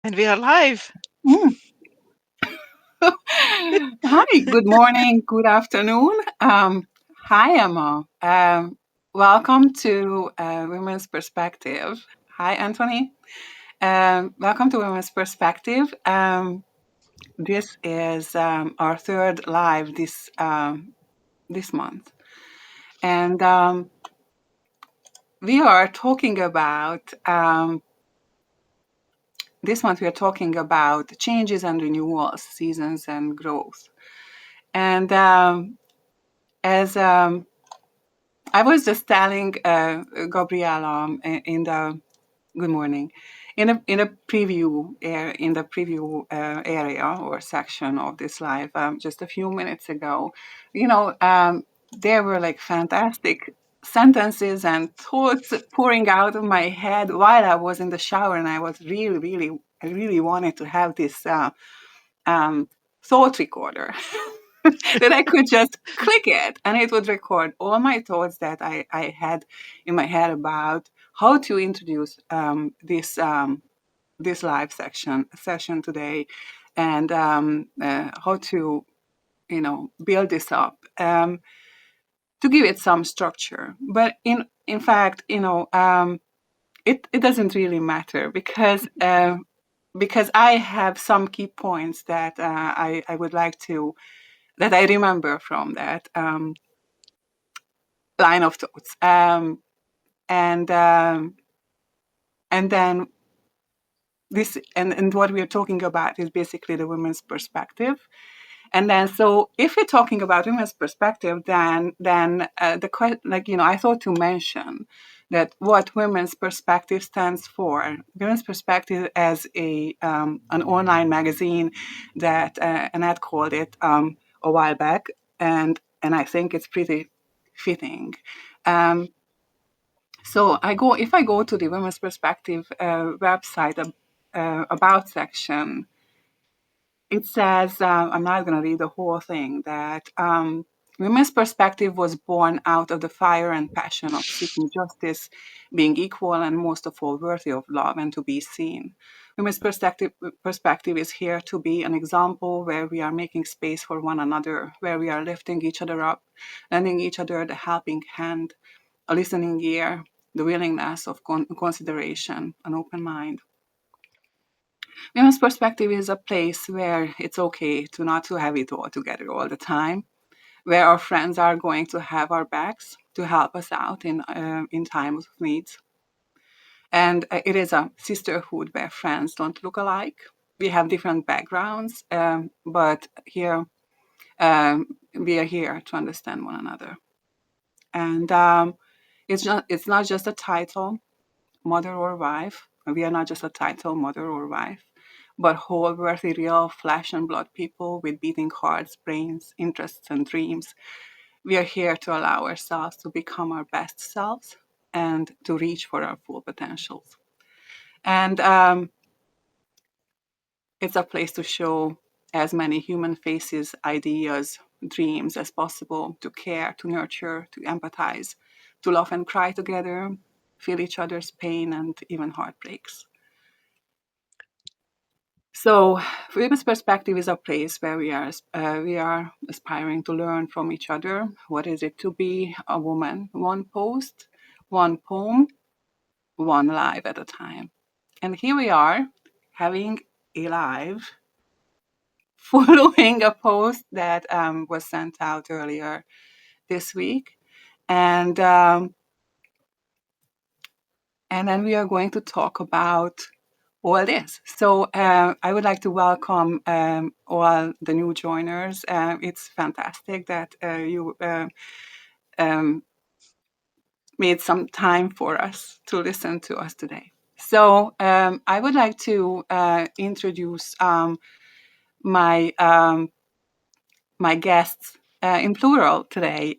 And we are live. Mm. Hi, good morning, good afternoon. Hi, Emma. Welcome to Women's Perspective. Hi, Anthony. Welcome to Women's Perspective. This is our third live this month, and we are talking about this month. We are talking about changes and renewals, seasons and growth, and as I was just telling Gabriella in the good morning in a preview in the preview area or section of this live just a few minutes ago. You know, there were like fantastic sentences and thoughts pouring out of my head while I was in the shower, and I was I really wanted to have this thought recorder that I could just click it and it would record all my thoughts that I had in my head about how to introduce this live session today, and how to build this up, to give it some structure. But in fact, it doesn't really matter because I have some key points that I would like to that I remember from that line of thoughts. And and then and what we are talking about is basically the women's perspective. And then, so if we're talking about women's perspective, then I thought to mention that what women's perspective stands for. Women's perspective as an online magazine that Annette called it a while back, and I think it's pretty fitting. Um, so if I go to the Women's Perspective website about section, it says, I'm not going to read the whole thing, that Women's Perspective was born out of the fire and passion of seeking justice, being equal, and most of all worthy of love and to be seen. Women's Perspective is here to be an example where we are making space for one another, where we are lifting each other up, lending each other the helping hand, a listening ear, the willingness of consideration, an open mind. Women's Perspective is a place where it's okay to not to have it all together all the time, where our friends are going to have our backs to help us out in times of needs. And it is a sisterhood where friends don't look alike. We have different backgrounds, but here we are here to understand one another. And it's not just a title, mother or wife. We are not just a title, mother or wife, but whole, worthy, real flesh and blood people with beating hearts, brains, interests, and dreams. We are here to allow ourselves to become our best selves and to reach for our full potentials. And it's a place to show as many human faces, ideas, dreams as possible, to care, to nurture, to empathize, to laugh and cry together, feel each other's pain and even heartbreaks. So, Women's Perspective is a place where we are aspiring to learn from each other. What is it to be a woman? One post, one poem, one live at a time. And here we are having a live following a post that was sent out earlier this week, and then we are going to talk about all this. So I would like to welcome all the new joiners. It's fantastic that you made some time for us to listen to us today. So I would like to introduce my my guests in plural today.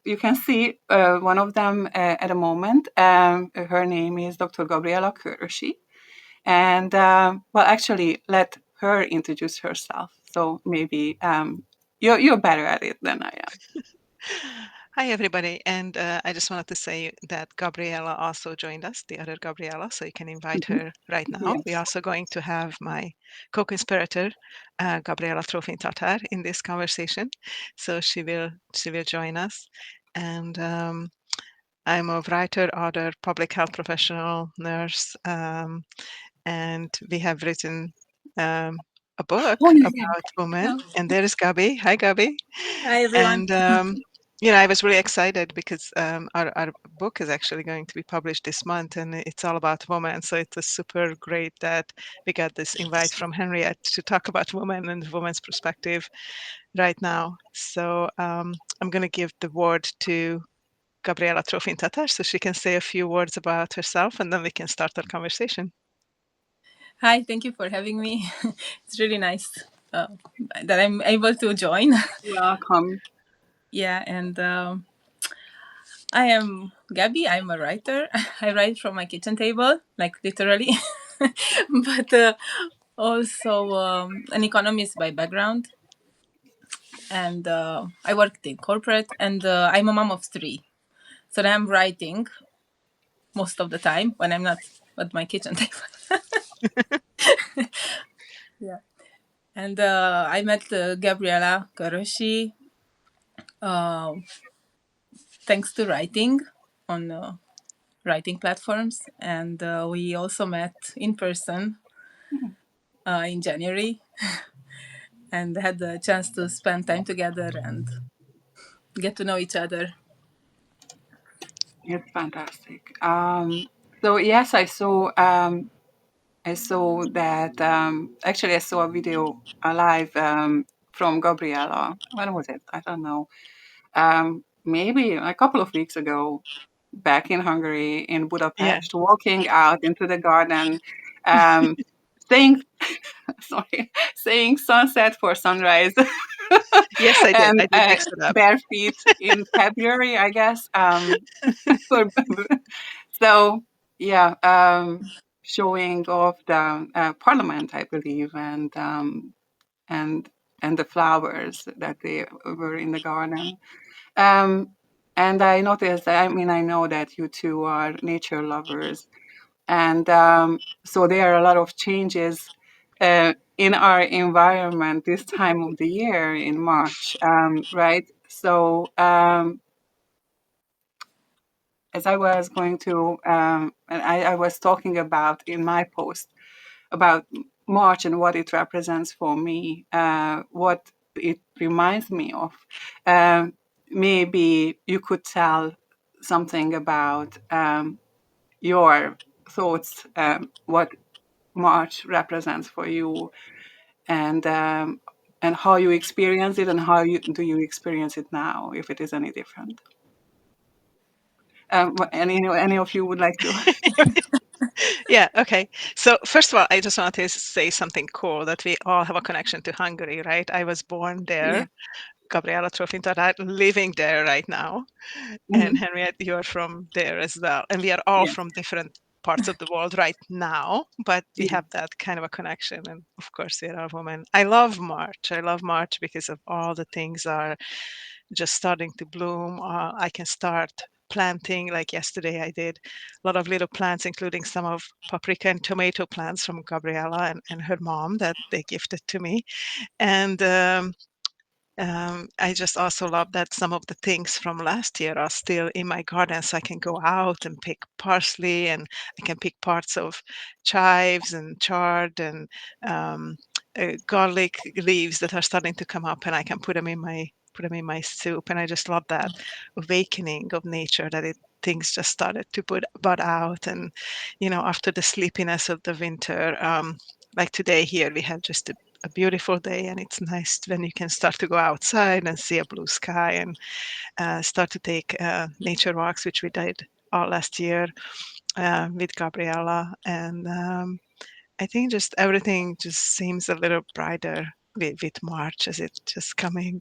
You can see one of them at a moment. Her name is Dr.Gabriella Kőrösi. And actually, let her introduce herself. So maybe you're better at it than I am. Hi, everybody. And I just wanted to say that Gabriella also joined us, the other Gabriella, so you can invite her right now. Yes. We're also going to have my co-conspirator, Gabriella Trofin-Tatar, in this conversation. So she will join us. And I'm a writer, author, public health professional, nurse, and we have written a book Oh, yeah. about women. Yeah. And there is Gabi. Hi, Gabi. Hi, everyone. And I was really excited because our book is actually going to be published this month, and it's all about women. So it's super great that we got this invite from Harriet to talk about women and women's perspective right now. So I'm going to give the word to Gabriella Trofin-Tatar so she can say a few words about herself, and then we can start our conversation. Hi, thank you for having me. It's really nice that I'm able to join. Welcome. Yeah, and I am Gabby. I'm a writer. I write from my kitchen table, like literally, but also an economist by background. And I worked in corporate, and I'm a mom of three. So I'm writing most of the time when I'm not at my kitchen table. Yeah. And I met Gabriella Kőrösi thanks to writing on writing platforms. And we also met in person in January and had the chance to spend time together and get to know each other. It's fantastic. So yes, I saw that. Actually, I saw a video live from Gabriella. When was it? I don't know. Maybe a couple of weeks ago, back in Hungary, in Yeah. Budapest, walking out into the garden, um, saying sorry, saying sunset for sunrise, Yes, I did. and I did mix it up. bare feet in February, I guess. For, so yeah, showing off the parliament, I believe, and and the flowers that they were in the garden. Um, and I noticed. I mean, I know that you two are nature lovers, and so there are a lot of changes in our environment this time of the year in March, right? So as I was going to, and I was talking about in my post about March and what it represents for me, what it reminds me of. Um, Maybe you could tell something about your thoughts, what March represents for you, and how you experience it, and how do you experience it now, if it is any different. Any of you would like to? Yeah, okay. So first of all, I just want to say something cool that we all have a connection to Hungary, right? I was born Yeah. there. Gabriella Trofintarát living there right now. And Mhm. Henriette, you're from there as well. And we are all Yes. from different parts of the world right now, but we Yeah. have that kind of a connection. And of course, we are all women. I love March. I love March because of all the things are just starting to bloom. I can start planting. Like yesterday, I did a lot of little plants, including some of paprika and tomato plants from Gabriella and her mom that they gifted to me. And I just also love that some of the things from last year are still in my garden, so I can go out and pick parsley, and I can pick parts of chives and chard and garlic leaves that are starting to come up, and I can put them in my soup. And I just love that awakening of nature that things just started to bud out, and after the sleepiness of the winter, like today here we had just a beautiful day, and it's nice when you can start to go outside and see a blue sky and start to take nature walks, which we did all last year with Gabriella. And I think just everything just seems a little brighter with March as it's just coming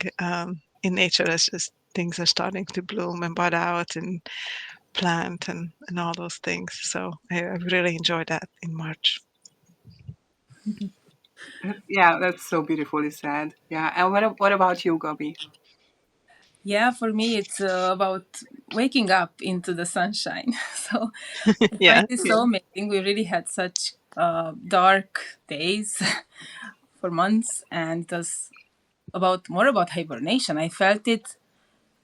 in nature, as just things are starting to bloom and bud out and plant and all those things. So I really enjoy that in March. Yeah, that's so beautifully said. Yeah, and what about you, Gabi? Yeah, for me, it's about waking up into the sunshine. So I Yeah. find this so amazing. We really had such dark days for months, and it was more about hibernation. I felt it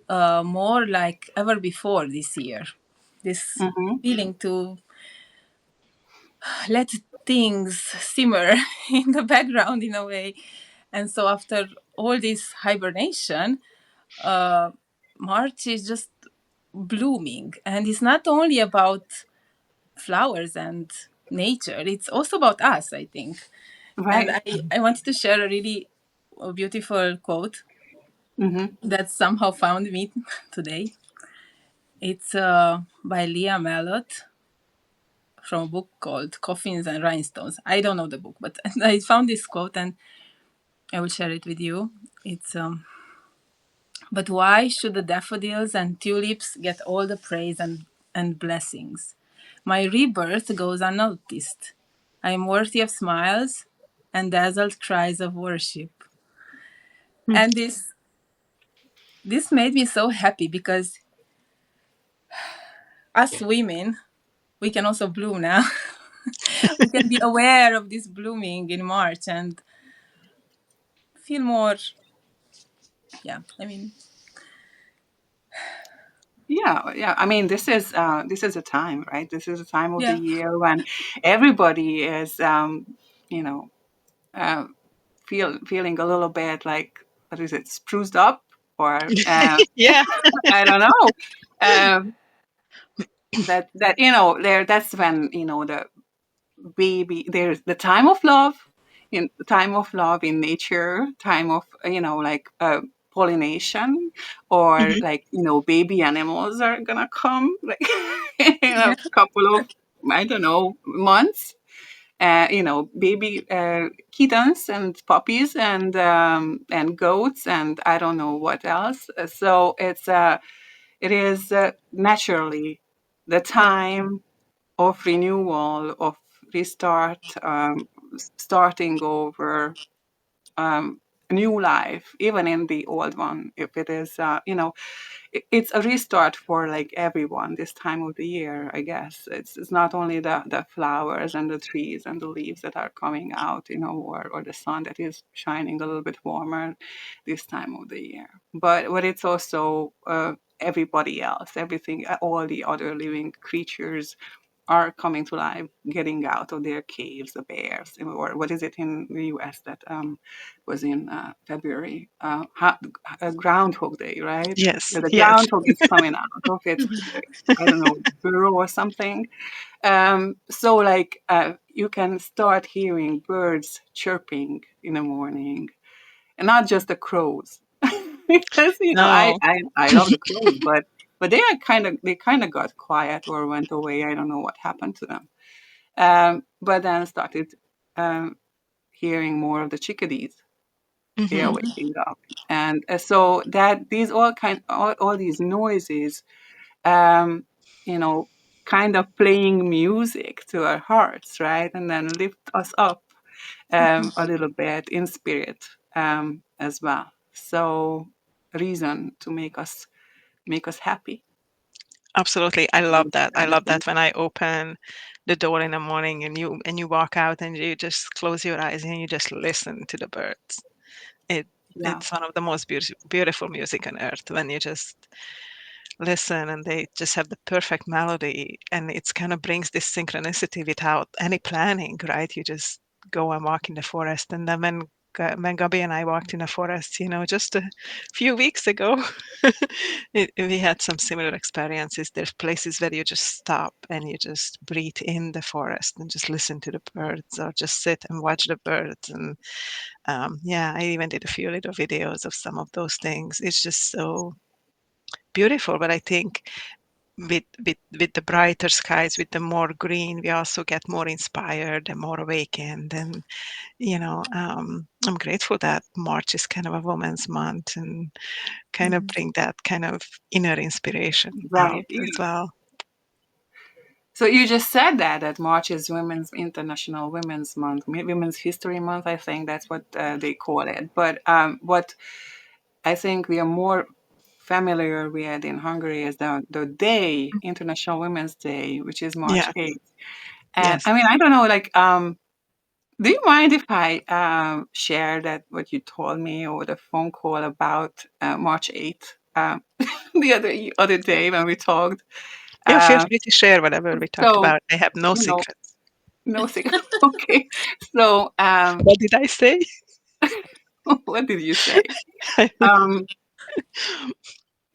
more like ever before this year. This Mm-hmm. feeling to let things simmer in the background in a way. And so after all this hibernation, uh, March is just blooming. And it's not only about flowers and nature, it's also about us, I think. And Right. I wanted to share a really beautiful quote Mm-hmm. that somehow found me today. It's by Leah Malott from a book called Coffins and Rhinestones. I don't know the book, but I found this quote and I will share it with you. It's but why should the daffodils and tulips get all the praise and blessings? My rebirth goes unnoticed. I am worthy of smiles and dazzled cries of worship. And this made me so happy because us women, we can also bloom now. We can be aware of this blooming in March and feel more, yeah, I mean, Yeah. I mean, this is a time, right? This is a time of the yeah, year when everybody is, you know, uh, feeling a little bit like, what is it, spruced up, or Yeah. I don't know. Um, that there, that's when the baby, there's the time of love, in nature, time of like pollination, or Mhm. like baby animals are gonna come, like in yeah, a couple of, I don't know, months. Baby kittens and puppies and goats and I don't know what else. So it is naturally the time of renewal, of restart, starting over, a new life, even in the old one. If it is, it's a restart for like everyone this time of the year. I guess it's not only the flowers and the trees and the leaves that are coming out, or the sun that is shining a little bit warmer this time of the year, but it's also everybody else, everything, all the other living creatures are coming to life, getting out of their caves, the bears, or what is it in the US that was in February? Groundhog Day, right? Yes. Yeah, the Yes. groundhog is coming out of its, I don't know, burrow or something. So, like, you can start hearing birds chirping in the morning, and not just the crows. Because I, No. I love the crows, but they kind of got quiet or went away. I don't know what happened to them. But then I started um, hearing more of the chickadees. They are Hmm. waking up, and so that these all these noises, um, you know, kind of playing music to our hearts, right, and then lift us up a little bit in spirit, as well. So reason to make us happy. Absolutely. I love Make that. I love everything. that when I open the door in the morning and you walk out and you just close your eyes and you just listen to the birds. It Yeah. it's one of the most beautiful music on earth when you just listen and they just have the perfect melody and it's kind of brings this synchronicity without any planning, right? You just go and walk in the forest. And then when Gabi and I walked in the forest, just a few weeks ago, we had some similar experiences. There's places where you just stop and you just breathe in the forest and just listen to the birds or just sit and watch the birds. And yeah, I even did a few little videos of some of those things. It's just so beautiful. But I think with the brighter skies, with the more green, we also get more inspired and more awakened. And I'm grateful that March is kind of a woman's month and kind of bring that kind of inner inspiration Right. out as well. So you just said that March is Women's International Women's Month, Women's History Month. I think that's what they call it. But what I think we are more familiar with in Hungary is the day, International Women's Day, which is March Yeah. 8th. And Yes. I mean, I don't know, like, do you mind if I share that what you told me over the phone call about March 8th, the other day when we talked? Yeah, feel Uh, free to share whatever we talked so, about. I have no you know, secrets. no secret. Okay. So, What did I say? what did you say? Um,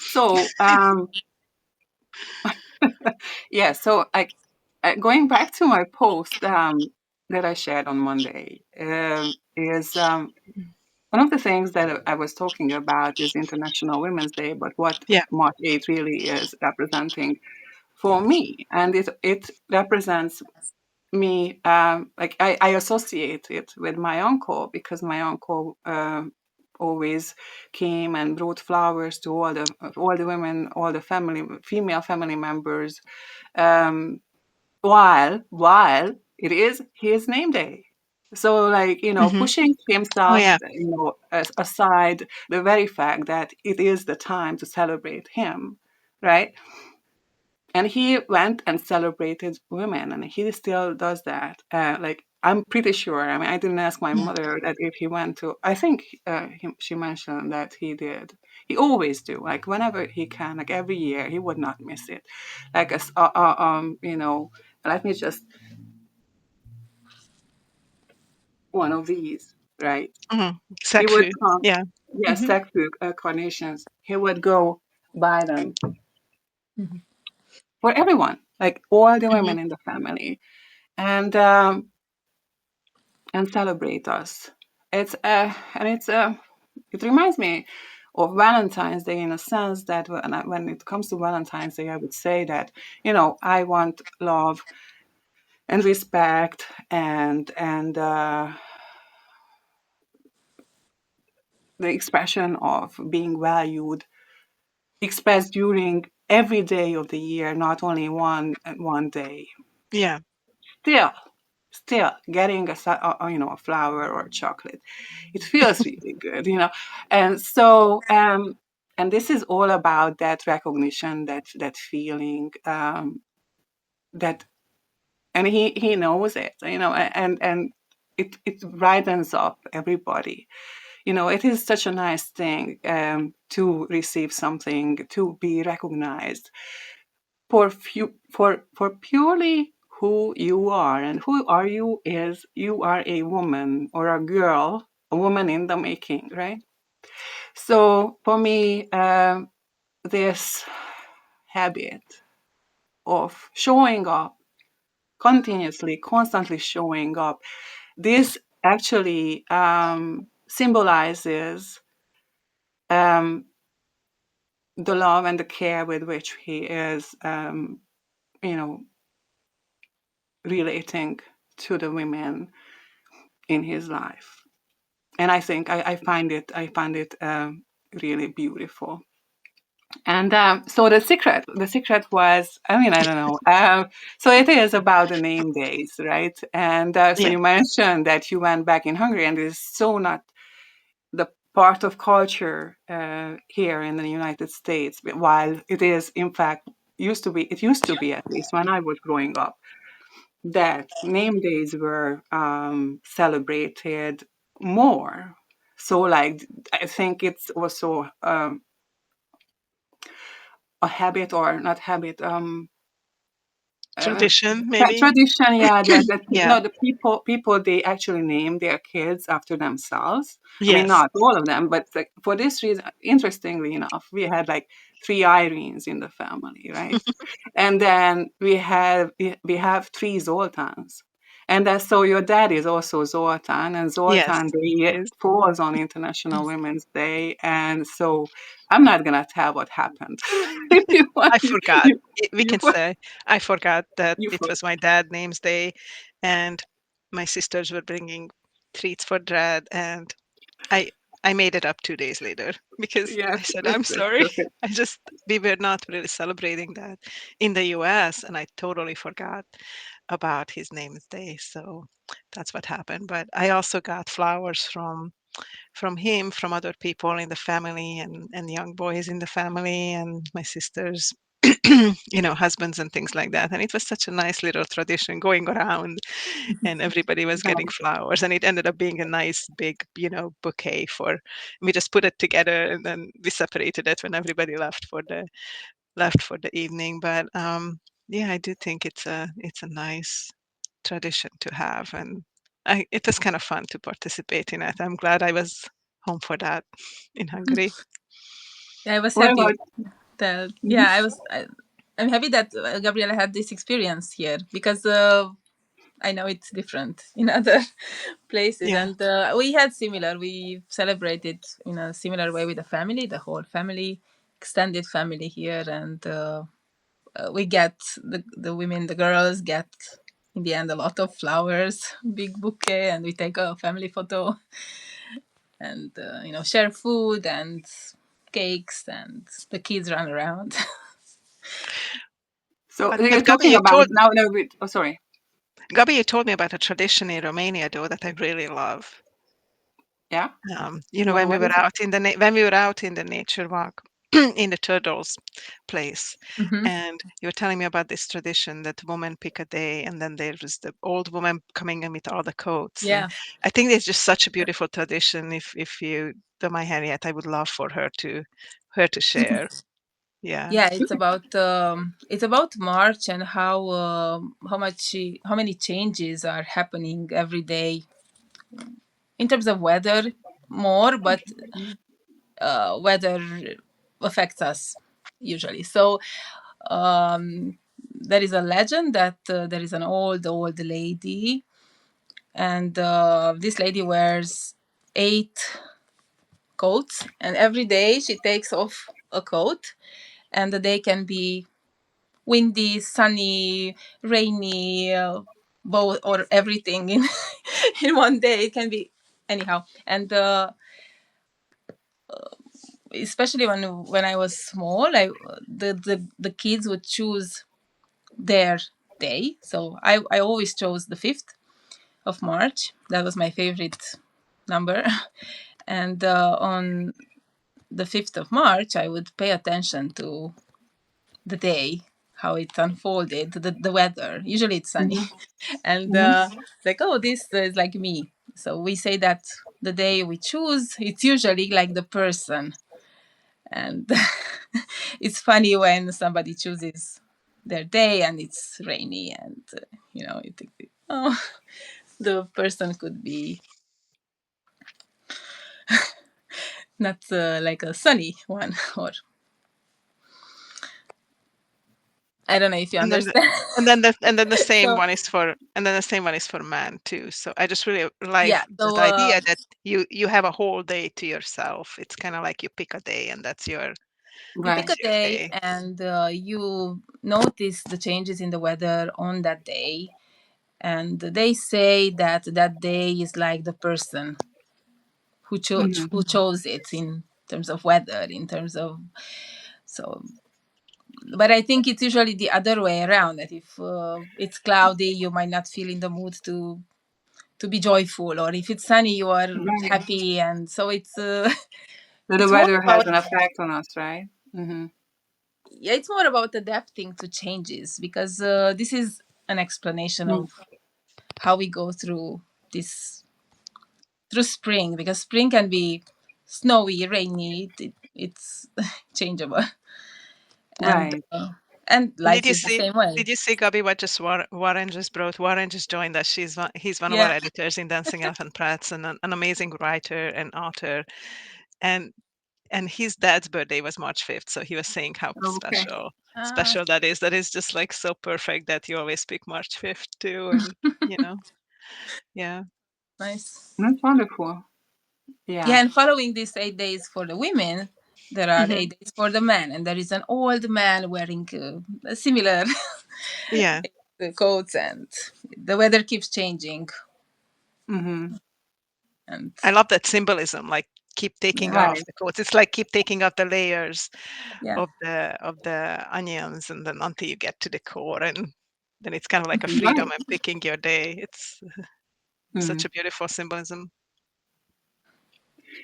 so, yeah, so going back to my post that I shared on Monday, is one of the things that I was talking about is International Women's Day, but what Yeah. March 8th really is representing for me. And it represents me, like I associate it with my uncle, because my uncle always came and brought flowers to all the women, all the female family members, um, while it is his name day. So, like, Hmm. pushing Oh, himself, yeah. aside the very fact that it is the time to celebrate him, right? And he went and celebrated women, and he still does that. Like, I'm pretty sure. I mean, I didn't ask my Mm. mother that if he went to. I think she mentioned that he did. He always do. Like, whenever he can, like every year, he would not miss it. Like, let me just one of these, right? Hmm. He Sec would food. come. Yeah. Yes, Hmm. Sakfuk carnations. He would go buy them Mhm. for everyone, like all the Hmm. women in the family, and celebrate us. It reminds me of Valentine's Day, in a sense that when it comes to Valentine's Day, I would say that I want love and respect and the expression of being valued expressed during every day of the year, not only one day. Yeah. Still, still getting a flower or a chocolate, it feels really good, and so and this is all about that recognition, that feeling, that and he knows it, and it brightens up everybody. It is such a nice thing, to receive something, to be recognized for purely who you are. And who are you is you are a woman or a girl, a woman in the making, right? So for me, this habit of showing up continuously, constantly showing up, this actually symbolizes um, the love and the care with which he is, you know, relating to the women in his life. And I think I find it really beautiful. And so the secret was, I mean, I don't know. So it is about the name days, right? And so Yeah. you mentioned that you went back in Hungary, and it is so not the part of culture here in the United States, while it is, in fact, it used to be, at least when I was growing up, that name days were celebrated more. So, like, I think it's also a habit, or not habit, uh, Tradition, maybe. tradition, yeah, that Yeah. the people, they actually name their kids after themselves. I mean, Yes. not all of them, but like, for this reason, interestingly enough, we had like 3 Irenes in the family, right? And then we have 3 Zoltans. And then, so your dad is also Zoltan, and Yes. Zoltan It Day is. falls on International Women's Day. And so I'm not gonna tell what happened. If you want, I forgot. We you, can say I forgot that you, it was my dad name's day, and my sisters were bringing treats for dad, and I I made it up 2 days later because yes, I said, that's "I'm that's sorry." perfect. We were not really celebrating that in the US, and I totally forgot about his name's day, so that's what happened. But I also got flowers from him, from other people in the family, and young boys in the family, and my sisters, husbands and things like that. And it was such a nice little tradition going around, and everybody was getting flowers, and it ended up being a nice big, bouquet for. We just put it together, and then we separated it when everybody left for the evening. But yeah, I do think it's a nice tradition to have, and it was kind of fun to participate in it. I'm glad I was home for that in Hungary. Yeah, I was What happy about? that. Mhm. Yeah, I'm happy that Gabriella had this experience here, because I know it's different in other places, Yeah. and we had similar. We celebrated in a similar way with the family, the whole family, extended family here, and we get the women, the girls get in the end a lot of flowers, big bouquet, and we take a family photo, and share food and cakes, and the kids run around. So But you're Gabi, talking about now. No, oh, sorry. Gabi, you told me about a tradition in Romania, though, that I really love. Yeah. When we What were is it? out in the nature walk in the turtles place, Hmm. and you were telling me about this tradition that women pick a day, and then there was the old woman coming in with all the coats, and Yeah. I think it's just such a beautiful tradition. If you don't mind, Harriet, I would love for her to share. Yeah. Yeah, it's about March, and how many changes are happening every day in terms of weather more, but weather affects us usually. So there is a legend that there is an old lady, and this lady wears 8 coats, and every day she takes off a coat, and the day can be windy, sunny, rainy, both, or everything in in one day. It can be anyhow. And especially when I was small, the kids would choose their day. So I always chose the 5th of March. That was my favorite number. And on the 5th of March, I would pay attention to the day, how it unfolded, the weather. Usually it's sunny. Mm-hmm. And Mm-hmm. like, oh, this is like me. So we say that the day we choose, it's usually like the person. And it's funny when somebody chooses their day and it's rainy, and you think, oh, the person could be not like a sunny one, or I don't know if you And then the, understand. same So one is for man too. So I just really like yeah, the so idea that you have a whole day to yourself. It's kind of like you pick a day, and you pick Right. a that's your day, day. and you notice the changes in the weather on that day, and they say that that day is like the person Mm-hmm. who chose it, in terms of weather, in terms of, so. But I think it's usually the other way around, that if it's cloudy, you might not feel in the mood to be joyful, or if it's sunny, you are Right. happy. And so So the it's more weather has about, an effect on us, right? Mm-hmm. yeah, it's more about adapting to changes, because this is an explanation of how we go this through spring, because spring can be snowy, rainy, it's changeable. and Right. uh, and And did life you is the see same way. did you see Gabi what just Warren just brought? Warren just joined us. He's one of our Yeah. editors in Dancing Elephant Press, and an amazing writer and author. And his dad's birthday was March 5th, so he was saying how Okay. Ah, special that is. That is just like so perfect that you always pick March 5th too, and you know, yeah. nice. That's wonderful. Yeah, Yeah. and following these 8 days for the women, there are Hmm. 8 days for the men, and there is an old man wearing a similar Yeah. coats, and the weather keeps changing. Mm-hmm. And I love that symbolism, like keep taking yeah, off Right. the coats. It's like keep taking off the layers yeah. of the onions, and then until you get to the core, and then it's kind of like a freedom Right. and picking your day. It's Mm-hmm. such a beautiful symbolism.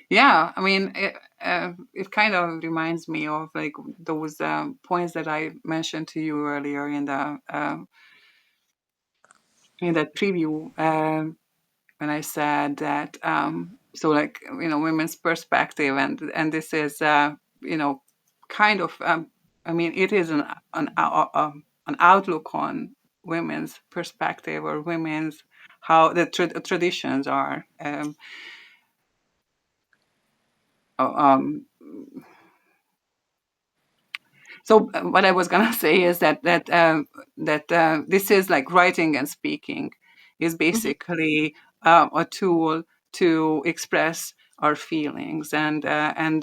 Yeah, I mean, it kind of reminds me of like those points that I mentioned to you earlier in that preview, when I said that. So, like, women's perspective, and this is kind of. I mean, it is an outlook on women's perspective, or women's, how the traditions are. Um, So what I was gonna say is that this is like writing and speaking is Mhm. basically a tool to express our feelings, and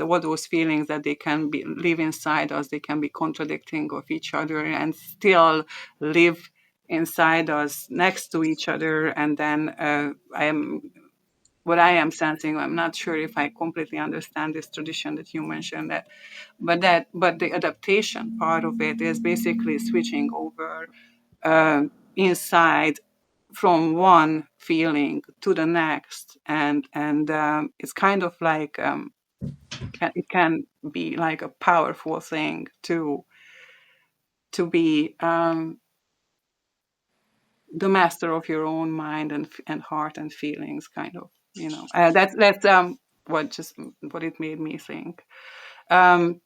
all those feelings that they can be live inside us, they can be contradicting of each other and still live inside us next to each other. And then what I am sensing, I'm not sure if I completely understand this tradition that you mentioned, but the adaptation part of it is basically switching over uh, inside from one feeling to the next, and it's kind of like it can be like a powerful thing to be the master of your own mind and heart and feelings, kind of. That's what it made me think. Um,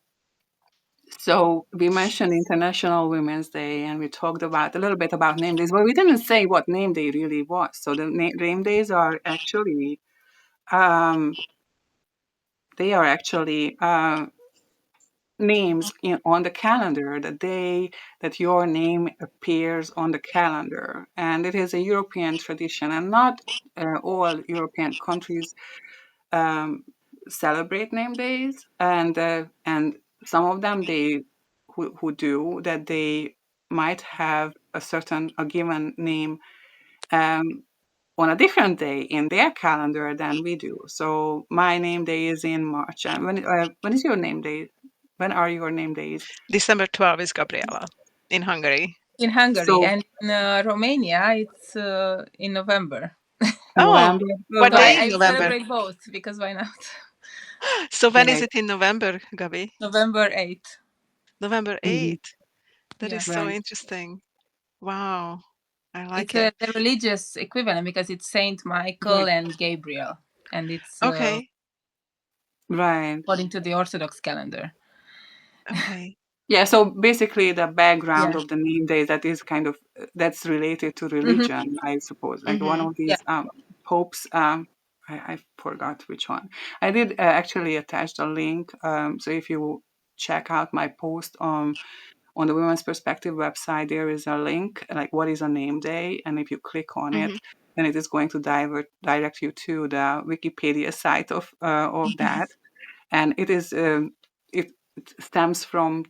So we mentioned International Women's Day, and we talked about a little bit about name days, but we didn't say what name day really was. So the name days are actually um, they are actually names on the calendar, the day that your name appears on the calendar, and it is a European tradition, and not all European countries um, celebrate name days, and some of them they who do that, they might have a given name um, on a different day in their calendar than we do. So my name day is in March. And when is your name day? When are your name days? December 12 is Gabriella in Hungary. In Hungary, So and in Romania, it's in November. Oh, November. what So day in I November? celebrate both because why not? So when is Right. it in November, Gabi? November 8th. November Mhm. 8th. That is Yeah. so Right. interesting. Wow. I It's like it. the religious equivalent because it's Saint Michael Right. and Gabriel, and it's Okay. Right. according to the Orthodox calendar. Okay. Yeah, so basically the background Yeah. of the name day, that is kind of that's related to Hmm. religion, I suppose. Like one Mm-hmm. of Yeah. these popes, I forgot which one. I did actually attach the link. So if you check out my post on the Women's Perspective website, there is a link like what is a name day, and if you click on Mm-hmm. it, then it is going to direct you to the Wikipedia site of that, and it stems from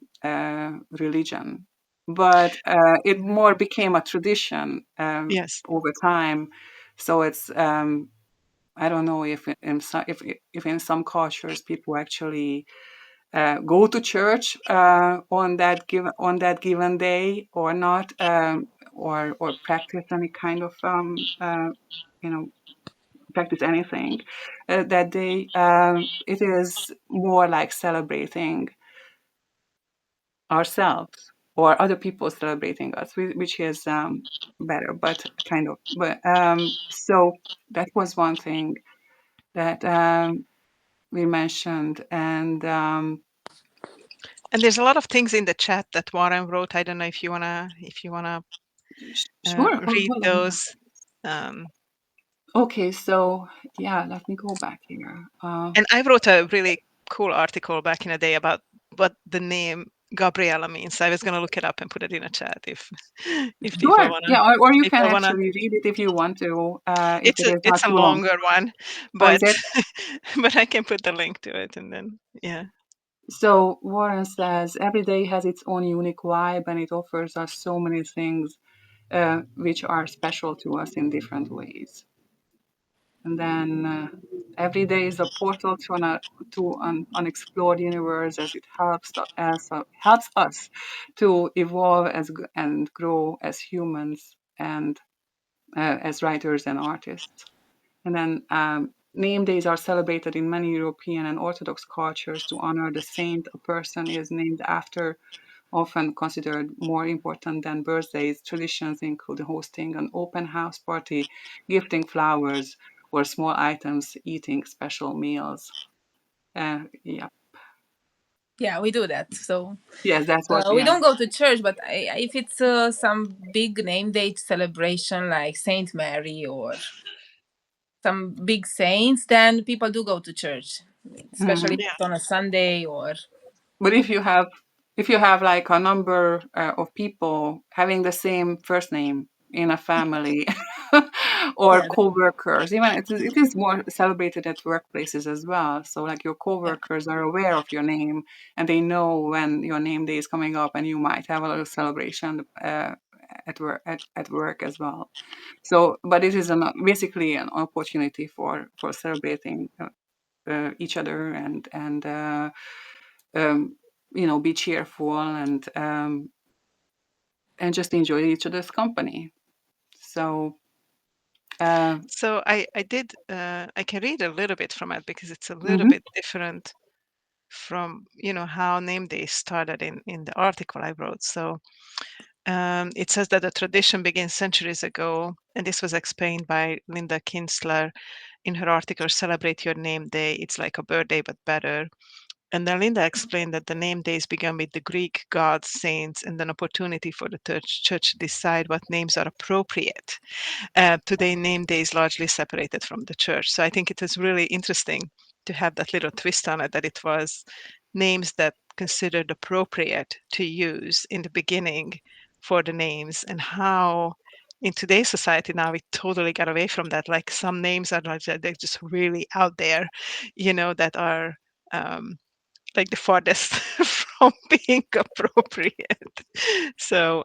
religion, but it more became a tradition Yes. over time. So it's I don't know if in some cultures people actually go to church on that given day or not, or practice any kind of you know practice anything that day. It is more like celebrating ourselves or other people celebrating us, which is better, but kind of. But so that was one thing that we mentioned, and And there's a lot of things in the chat that Warren wrote. I don't know if you wanna sure. read Hold on. those. Um, Okay, so yeah, let me go back here. and I wrote a really cool article back in the day about what the name Gabriella means. I was gonna look it up and put it in a chat if if people Sure. wanna Yeah, or you can people wanna. actually read it if you want to, if It's it a is not it's a too long. longer one, Oh, is but it? but I can put the link to it and then yeah. So Warren says every day has its own unique vibe, and it offers us so many things which are special to us in different ways. And then every day is a portal to an unexplored universe, as it helps us to evolve and grow as humans and as writers and artists. And then name days are celebrated in many European and Orthodox cultures to honor the saint a person is named after, often considered more important than birthdays. Traditions include hosting an open house party, gifting flowers or small items, eating special meals. Yeah. Yeah, we do that. So Yes, that's what, we yeah. don't go to church, but if it's some big name date celebration like Saint Mary or some big saints, then people do go to church, especially Mhm. if Yeah. it's on a Sunday or But if you have like a number of people having the same first name in a family or yeah, co-workers, even it is more celebrated at workplaces as well. So like your yeah, co-workers are aware of your name and they know when your name day is coming up and you might have a little celebration at work as well. So, but it is basically an opportunity for celebrating each other and um, be cheerful and just enjoy each other's company. So, uh, So I can read a little bit from it because it's a little mhm, bit different from, how name day started in the article I wrote. So it says that the tradition begins centuries ago, and this was explained by Linda Kinsler in her article, Celebrate Your Name Day. It's like a birthday, but better. And then Linda explained that the name days began with the Greek gods, saints, and an opportunity for the church to decide what names are appropriate. Today, name day is largely separated from the church. So I think it is really interesting to have that little twist on it, that it was names that considered appropriate to use in the beginning for the names, and how in today's society now we totally got away from that. Like some names are like they're just really out there, that are like the farthest from being appropriate. So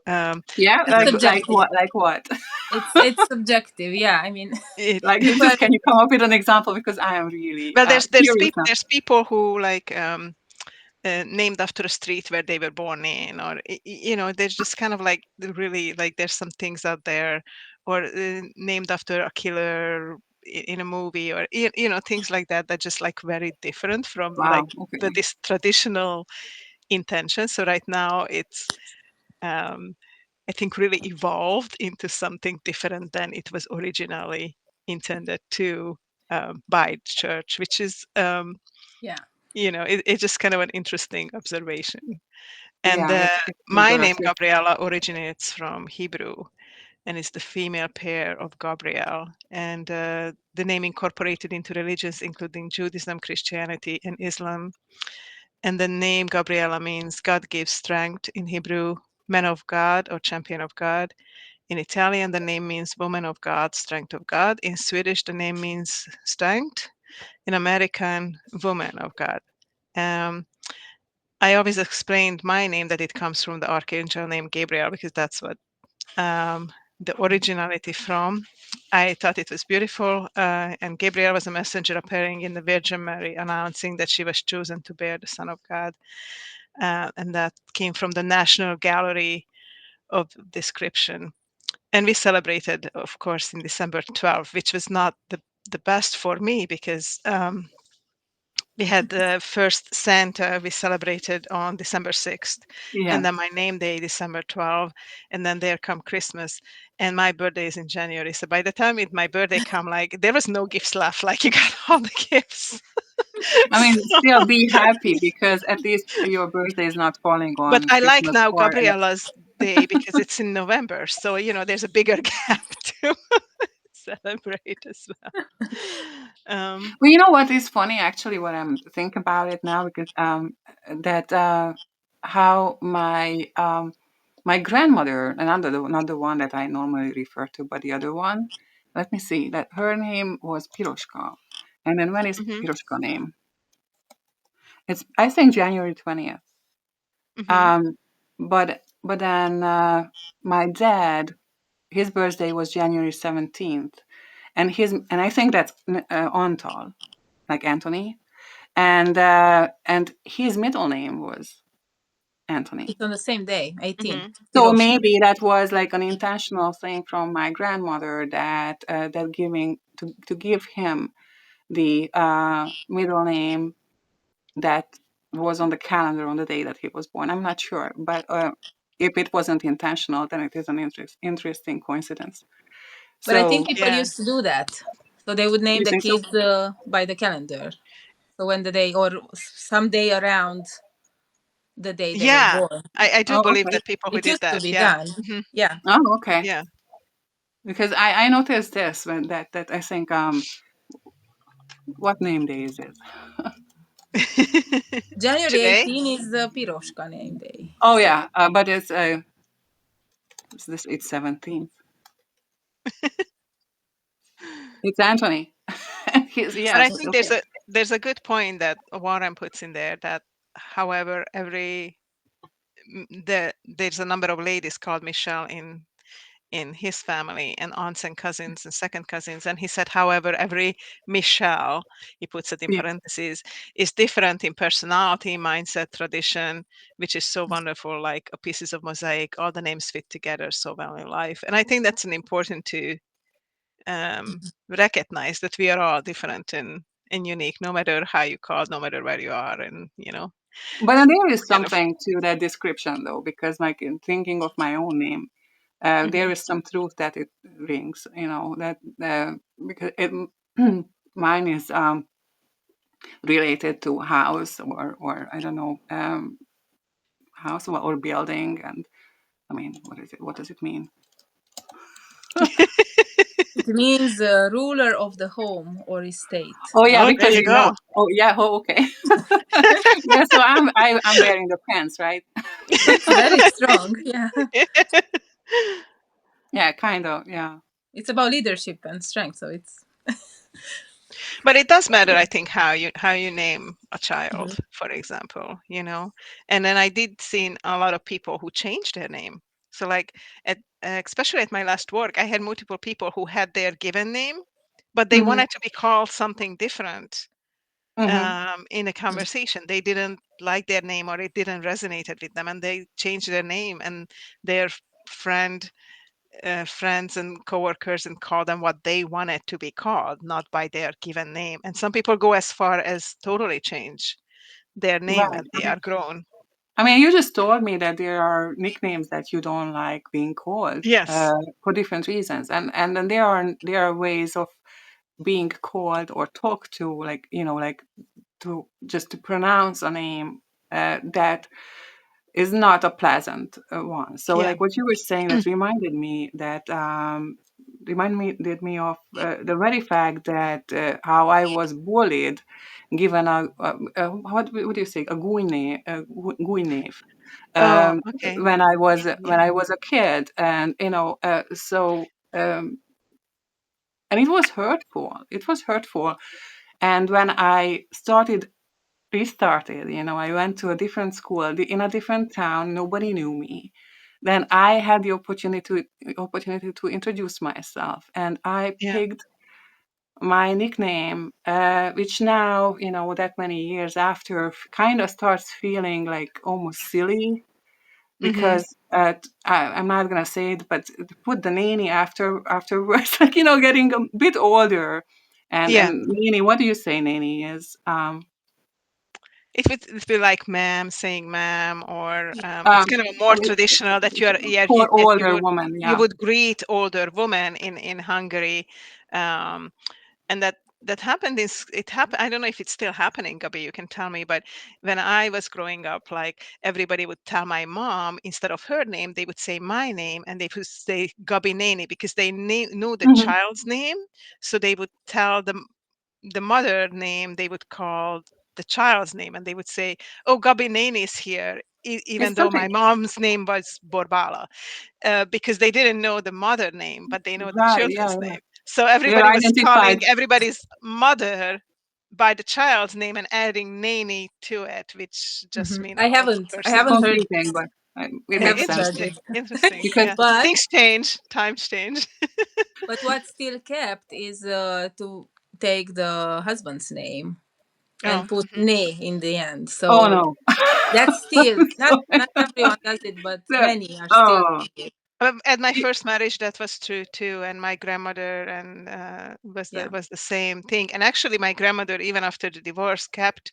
yeah, it's I think like subjective. what, like what? It's subjective. Yeah, I mean, it Like, people. just can you come up with an example because I am really well, there's curious people now. there's people who like named after a street where they were born in, or there's just kind of like really like there's some things out there, or named after a killer in a movie, or things like that that just like very different from like Wow. Okay. this traditional intention. So right now it's um, I think really evolved into something different than it was originally intended to by the church, which is Yeah, it's just kind of an interesting observation. And Yeah, it's my name interesting. Gabriella originates from Hebrew, and is the female pair of Gabriel. And the name incorporated into religions including Judaism, Christianity, and Islam. And the name Gabriella means God gives strength in Hebrew, man of God or champion of God. In Italian, the name means woman of God, strength of God. In Swedish, the name means strength. In American, woman of God. Um, I always explained my name that it comes from the archangel named Gabriel, because that's what the originality from. I thought it was beautiful, and Gabriel was a messenger appearing in the Virgin Mary, announcing that she was chosen to bear the Son of God, and that came from the National Gallery of Description. And we celebrated, of course, in December 12th, which was not the best for me, because we had the first Santa we celebrated on December 6th, and Yeah. then my name day, December 12th, and then there come Christmas, and my birthday is in January. So by the time my birthday come, like there was no gifts left, like you got all the gifts. I mean, So, still be happy because at least your birthday is not falling but on I like Christmas now or. Gabriella's day because it's in November. So, there's a bigger gap to celebrate as well. Well, you know what is funny actually when I'm think about it now because that how my grandmother, not the one that I normally refer to, but the other one. Let me see. That her name was Piroshka, and then when is Hmm. Piroshka name? It's I think January 20th. Hmm. Um, but then my dad, his birthday was January 17th, and I think that's Antal, like Anthony, and his middle name was Anthony. it's on the same day, 18th. Hmm. So Piroshka. maybe that was like an intentional thing from my grandmother that that giving to give him the middle name that was on the calendar on the day that he was born. I'm not sure, but if it wasn't intentional, then it is an interesting coincidence. But I think So people Yeah. used to do that. So they would name you the think so? kids by the calendar. So when the day or some day around the day they were Yeah. born. I do Oh, believe okay. that people who It did used to that. be Yeah. done. Hmm. Yeah. Oh, okay. Yeah. Because I noticed this when that I think what name day is it? January Today? 18 is the Piroshka name day. Oh So yeah, but it's 17th. It's Anthony. But I Yes, think okay. there's a good point that Warren puts in there that however there's a number of ladies called Michelle in his family and aunts and cousins and second cousins, and he said however every Michelle, he puts it in Yeah. parentheses, is different in personality, mindset, tradition, which is so wonderful, like a pieces of mosaic, all the names fit together so well in life. And I think that's an important to recognize that we are all different and unique, no matter how you call, no matter where you are, and But then there is kind of. something to that description though, because like in thinking of my own name, there Mhm. is some truth that it rings. That because mine is related to house or I don't know house or building, and I mean what is it? What does it mean? it means ruler of the home or estate. Oh yeah, Oh, there because you go. Oh yeah. Oh okay. Yeah. So I'm wearing the pants, right? It's very strong. Yeah. Yeah, kind of. Yeah. It's about leadership and strength. So it's But it does matter, I think, how you name a Mhm. child, for example, And then I did see a lot of people who changed their name. So like especially at my last work, I had multiple people who had their given name, but they Mm-hmm. wanted to be called something different Mm-hmm. in a conversation. They didn't like their name or it didn't resonate with them, and they changed their name, and their friend friends and coworkers and call them what they wanted to be called, not by their given name. And some people go as far as totally change their name Right. when they are grown. I mean, you just told me that there are nicknames that you don't like being called Yes. for different reasons, and then there are ways of being called or talked to, like like to just to pronounce a name that is not a pleasant one. So, Yeah. like what you were saying, that reminded me of the very fact that how I was bullied, given what would you say, a guinea, Oh, um, okay. when Yeah. I was a kid, and and it was hurtful. It was hurtful, and when I restarted, I went to a different school in a different town. Nobody knew me. Then I had the opportunity to introduce myself, and I Yeah. picked my nickname, which now, that many years after, kind of starts feeling like almost silly, Hmm. because I'm not gonna say it, but to put the nanny afterwards, like getting a bit older, and Yeah. nanny. What do you say nanny is? It would be like ma'am, saying ma'am, or it's Um, kind of a more traditional that you are, yeah, for that you older would woman, you yeah. would greet older women in Hungary. Um, and that happened is it happened, I don't know if it's still happening, Gabi, you can tell me, but when I was growing up, like everybody would tell my mom, instead of her name they would say my name, and they would say Gabi Neni, because they knew the Mhm. child's name. So they would tell the mother name, they would call the child's name, and they would say, oh, Gabi Neni is here, even It's though something, my mom's name was Borbala, because they didn't know the mother name, but they know the right? Yeah, children's yeah. name. So They're everybody was calling identified. everybody's mother by the child's name and adding Nani to it, which just Mhm. mean I an older haven't I person. haven't heard Confusing, but it I makes haven't sense. heard Interesting, it. interesting. Because Yeah, But things change, times change. what still kept is to take the husband's name Oh, and put mhm. ne in the end. oh So no. that's still So, not everyone does it, but so- many are still oh doing it. At my first marriage, that was true too, and my grandmother and Yeah. was the same thing. And actually, my grandmother, even after the divorce, kept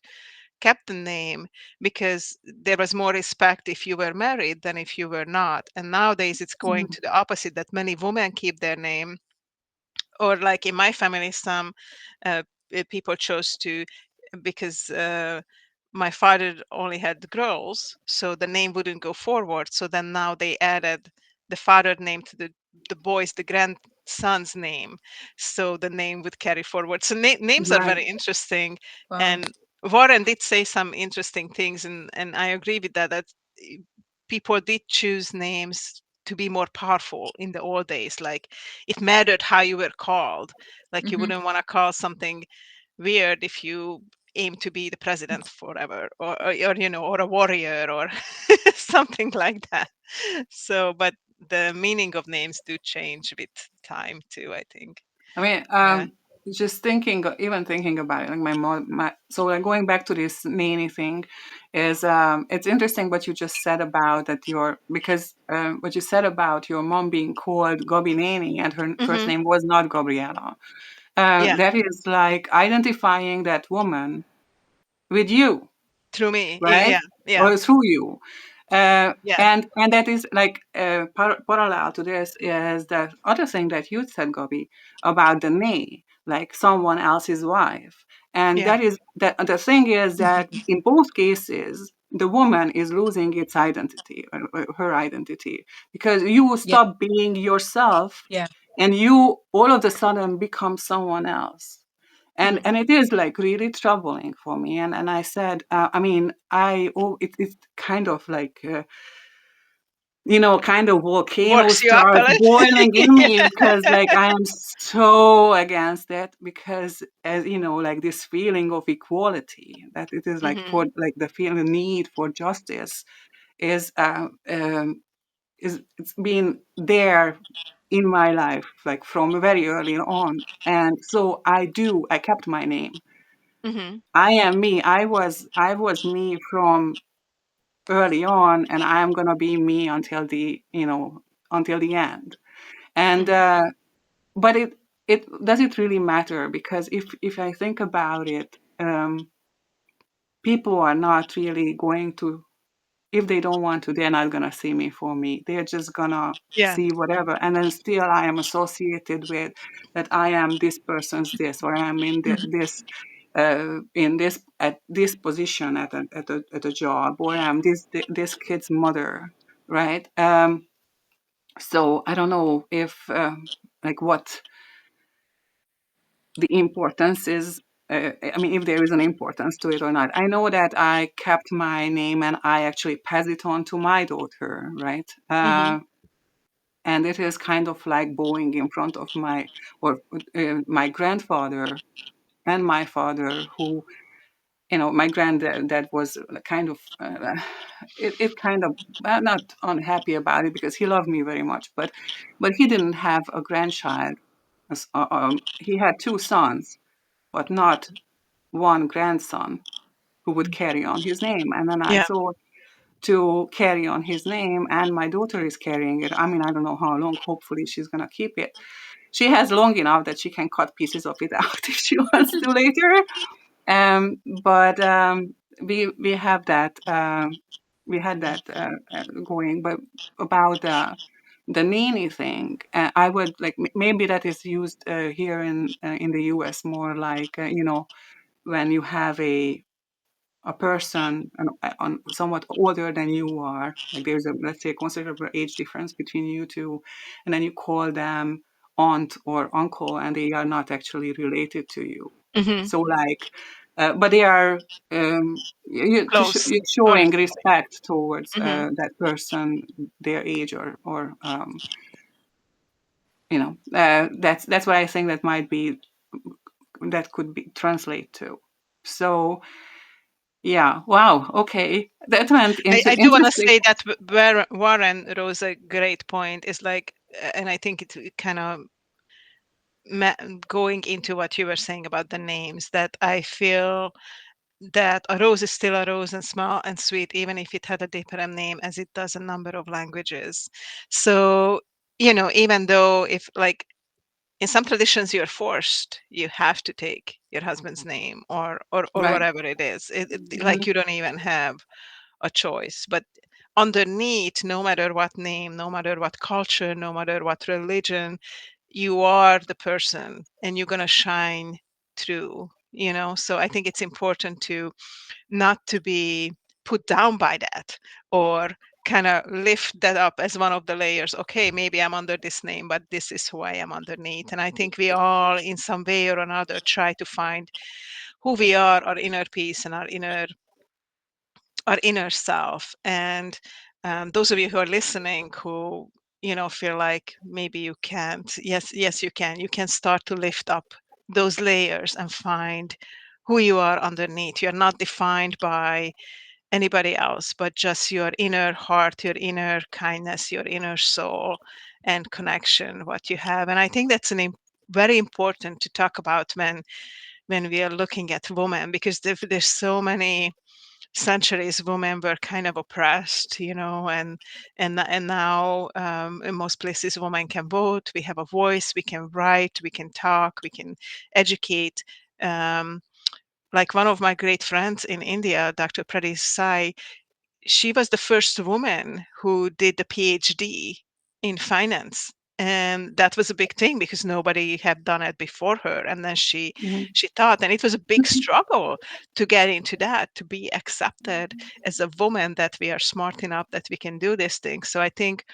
the name because there was more respect if you were married than if you were not. And nowadays, it's going Mhm. to the opposite, that many women keep their name, or like in my family, some uh, people chose to, because my father only had girls, so the name wouldn't go forward. So then now they added the father name to the boys, the grandson's name, so the name would carry forward. So names are Right. very interesting, Wow. and Warren did say some interesting things, and I agree with that. That uh, people did choose names to be more powerful in the old days. Like it mattered how you were called. Like you Mm-hmm. wouldn't want to call something weird if you aim to be the president forever, or a warrior, or something like that. So, but the meaning of names do change with time too, I think. I mean, Yeah. just thinking, even thinking about it, like my mom, so like going back to this nanny thing, is it's interesting what you just said about that because what you said about your mom being called Gabi Nanny and her first Hmm. name was not Gabriella. Yeah. That is like identifying that woman with you, Through me. right? Yeah. Yeah. Or through you. Yeah. And that is like parallel to this is the other thing that you said, Gobi, about the nay, like someone else's wife. And Yeah. that is that the thing is that in both cases, the woman is losing its identity, her identity, because you Yeah. stop being yourself Yeah. and you all of a sudden become someone else. Hmm. And it is like really troubling for me. And I said, I mean, it's kind of like kind of volcano Works you up a starts little. boiling in me Yeah. because like I am so against it, because as you know, like this feeling of equality, that it is like Hmm. for like the feeling, the need for justice is it's been there in my life like from very early on. And so I kept my name. Hmm. I am me. I was me from early on, and I am gonna be me until the end. And Hmm. but it does it really matter? Because if I think about it, people are not really going to, if they don't want to, they're not gonna see me for me. They're just gonna Yeah. see whatever, and then still I am associated with that I am this person's this, or I am in this at this position at a job, or I'm this kid's mother, right? So I don't know if like what the importance is. I mean, if there is an importance to it or not. I know that I kept my name and I actually pass it on to my daughter, right? Hmm. And it is kind of like bowing in front of my grandfather and my father, who my granddad that was kind of it kind of not unhappy about it because he loved me very much, but he didn't have a grandchild. He had two sons, but not one grandson who would carry on his name. And then I Yeah. thought, to carry on his name, and my daughter is carrying it. I mean, I don't know how long. Hopefully she's going to keep it. She has long enough that she can cut pieces of it out if she wants to later. But we have that we had that going. But about the nanny thing, I would like maybe that is used here in the U.S. more like when you have a person somewhat older than you are, like there's a, let's say, a considerable age difference between you two, and then you call them aunt or uncle, and they are not actually related to you. Hmm. So like, but they are Close. you're Or. showing respect towards Hmm. that person, their age, or that's what I think that might be, that could be translate to. So yeah, wow, okay, that went into I do want to interesting. say that where Warren rose a great point is like, and I think it kind of going into what you were saying about the names, that I feel that a rose is still a rose and small and sweet, even if it had a different name, as it does a number of languages. So, even though if like in some traditions you're forced, you have to take your husband's name or Right. whatever it is. Mhm. Like you don't even have a choice. But underneath, no matter what name, no matter what culture, no matter what religion, you are the person and you're going to shine through. So I think it's important to not to be put down by that, or kind of lift that up as one of the layers. Okay, maybe I'm under this name, but this is who I am underneath. And I think we all in some way or another try to find who we are, our inner peace and our inner self. And those of you who are listening who feel like maybe you can't, yes you can start to lift up those layers and find who you are underneath. You're not defined by anybody else, but just your inner heart, your inner kindness, your inner soul and connection, what you have. And I think that's very important to talk about when we are looking at women, because there's so many centuries women were kind of oppressed, and now in most places women can vote, we have a voice, we can write, we can talk, we can educate. um, like one of my great friends in India, Dr. Prati Sai, she was the first woman who did the PhD in finance. And that was a big thing because nobody had done it before her. And then she Mhm. she taught, and it was a big struggle to get into that, to be accepted as a woman, that we are smart enough that we can do this thing. So I think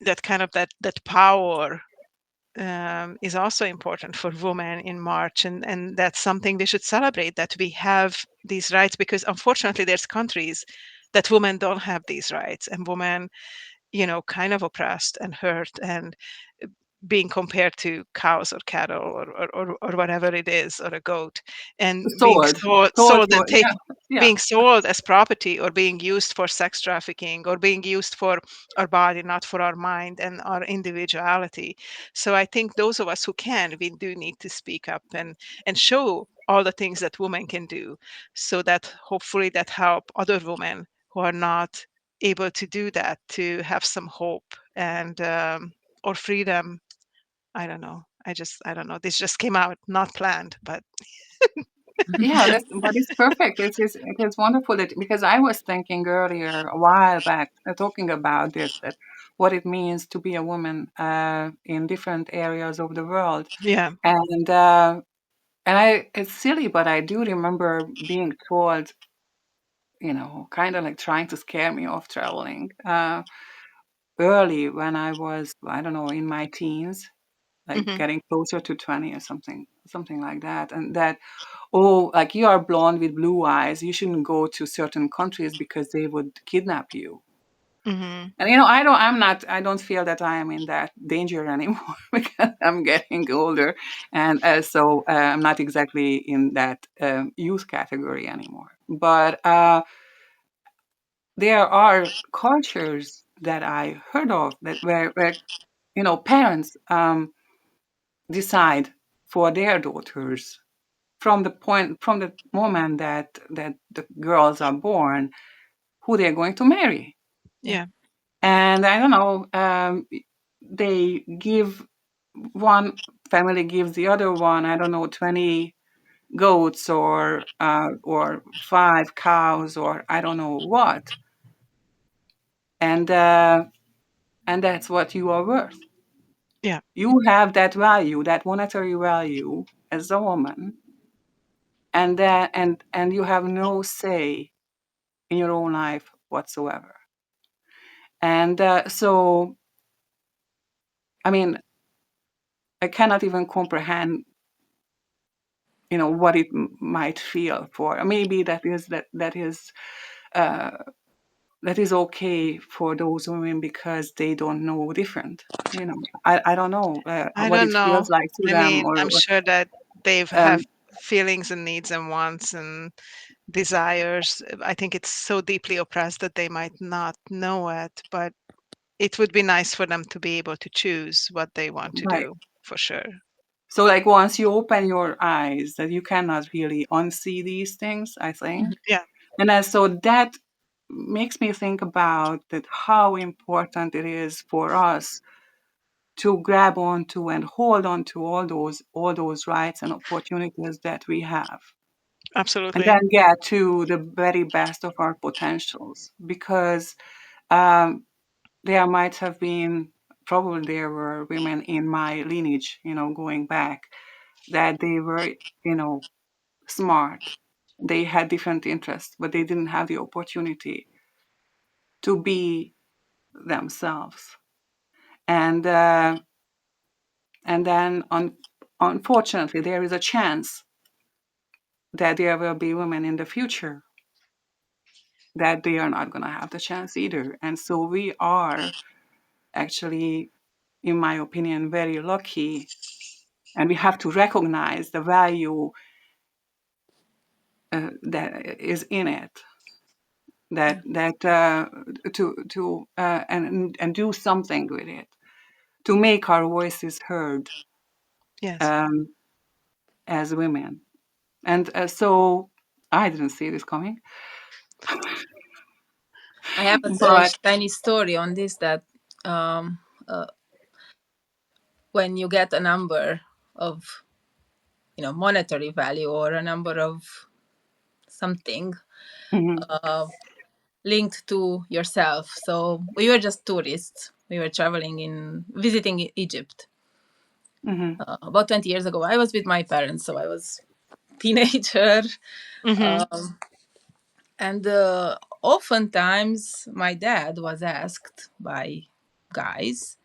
that kind of that power is also important for women in March, and that's something we should celebrate, that we have these rights, because unfortunately there's countries that women don't have these rights, and women kind of oppressed and hurt and being compared to cows or cattle or whatever it is, or a goat, and being Sword. Sword sold and for, yeah. Yeah. being sold as property, or being used for sex trafficking, or being used for our body, not for our mind and our individuality. So I think those of us who can, we do need to speak up and show all the things that women can do, so that hopefully that help other women who are not able to do that, to have some hope and or freedom. I don't know. I don't know. This just came out not planned, but Yeah, but it's perfect. It is wonderful that, because I was thinking earlier a while back, talking about this, that what it means to be a woman in different areas of the world. yeah. And it's silly, but I do remember being told, kind of like trying to scare me off traveling early, when I was, I don't know, in my teens, like Hmm. getting closer to 20 or something like that. And that, oh, like, you are blonde with blue eyes, you shouldn't go to certain countries because they would kidnap you. Hmm. And I don't feel that I am in that danger anymore because I'm getting older, and so I'm not exactly in that youth category anymore. But there are cultures that I heard of, that where parents decide for their daughters, from the moment that the girls are born, who they're going to marry. Yeah. Yeah. And I don't know, they give, one family gives the other one, I don't know, 20 goats, or 5 cows, or I don't know what. And that's what you are worth. Yeah. You have that value, that monetary value, as a woman, and you have no say in your own life whatsoever. And so, I mean, I cannot even comprehend, what it might feel for. Maybe uh, that is okay for those women because they don't know different. I don't know I what don't it know. feels like to I them, mean, or I'm sure that they have um, feelings and needs and wants and desires. I think it's so deeply oppressed that they might not know it, but it would be nice for them to be able to choose what they want to right. do, for sure. So like once you open your eyes, that you cannot really unsee these things, I think. Yeah, And then, so that makes me think about that how important it is for us to grab onto and hold on to all those rights and opportunities that we have, and absolutely. then get to the very best of our potentials. Because um, there might have been, probably there were women in my lineage, going back, that they were, smart. They had different interests, but they didn't have the opportunity to be themselves. And and then, unfortunately, there is a chance that there will be women in the future that they are not going to have the chance either. And so we are actually, in my opinion, very lucky, and we have to recognize the value that is in it. That and do something with it to make our voices heard, Yes. um, as women. And so I didn't see this coming, I have a but tiny story on this, that um, uh, when you get a number of, monetary value, or a number of something mhm, linked to yourself. So we were just tourists. We were visiting Egypt mhm, about 20 years ago. I was with my parents, so I was teenager. Mm-hmm. And oftentimes my dad was asked by guys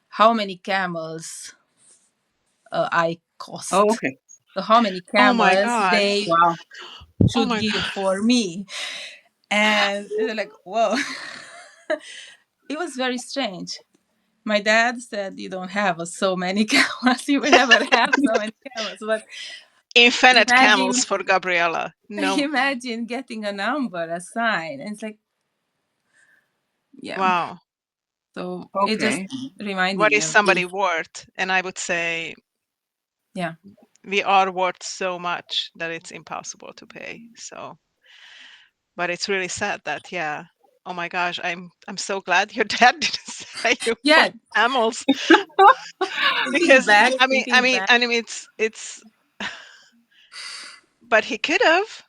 how many camels I oh, cost. okay, So how many Oh my camels gosh. they wow, Oh should my give god. for me. And they're like, whoa. It was very strange. My dad said, "You don't have so many camels. You will never have so many camels." But Infinite camels imagine, for Gabriella. No. imagine getting a number, a sign, and it's like, yeah. Wow. So it just okay, reminded What me is of this. somebody worth? And I would say Yeah. we are worth so much that it's impossible to pay. So, but it's really sad that, yeah. Oh my gosh, I'm so glad your dad didn't say you for Yeah. camels, Thinking because back, it's but he could have,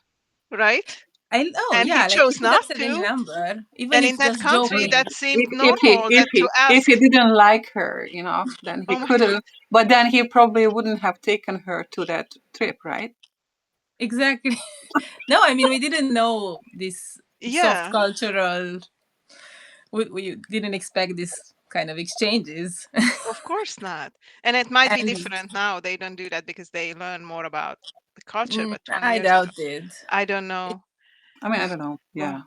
right? I know. And he Yeah, like he chose could have not said any to. number, even And in if that just country, if joking. that seemed if he normal, that to if he ask, didn't like her enough, then he oh my could have, but then he probably wouldn't have taken her to that trip, right? Exactly. No, I mean, we didn't know this soft yeah, cultural. We didn't expect this kind of exchanges. of course not. And it might be And different now. They don't do that because they learn more about the culture, but 20 I years ago, doubt it. I don't know. I mean, I don't know. Oh, Yeah,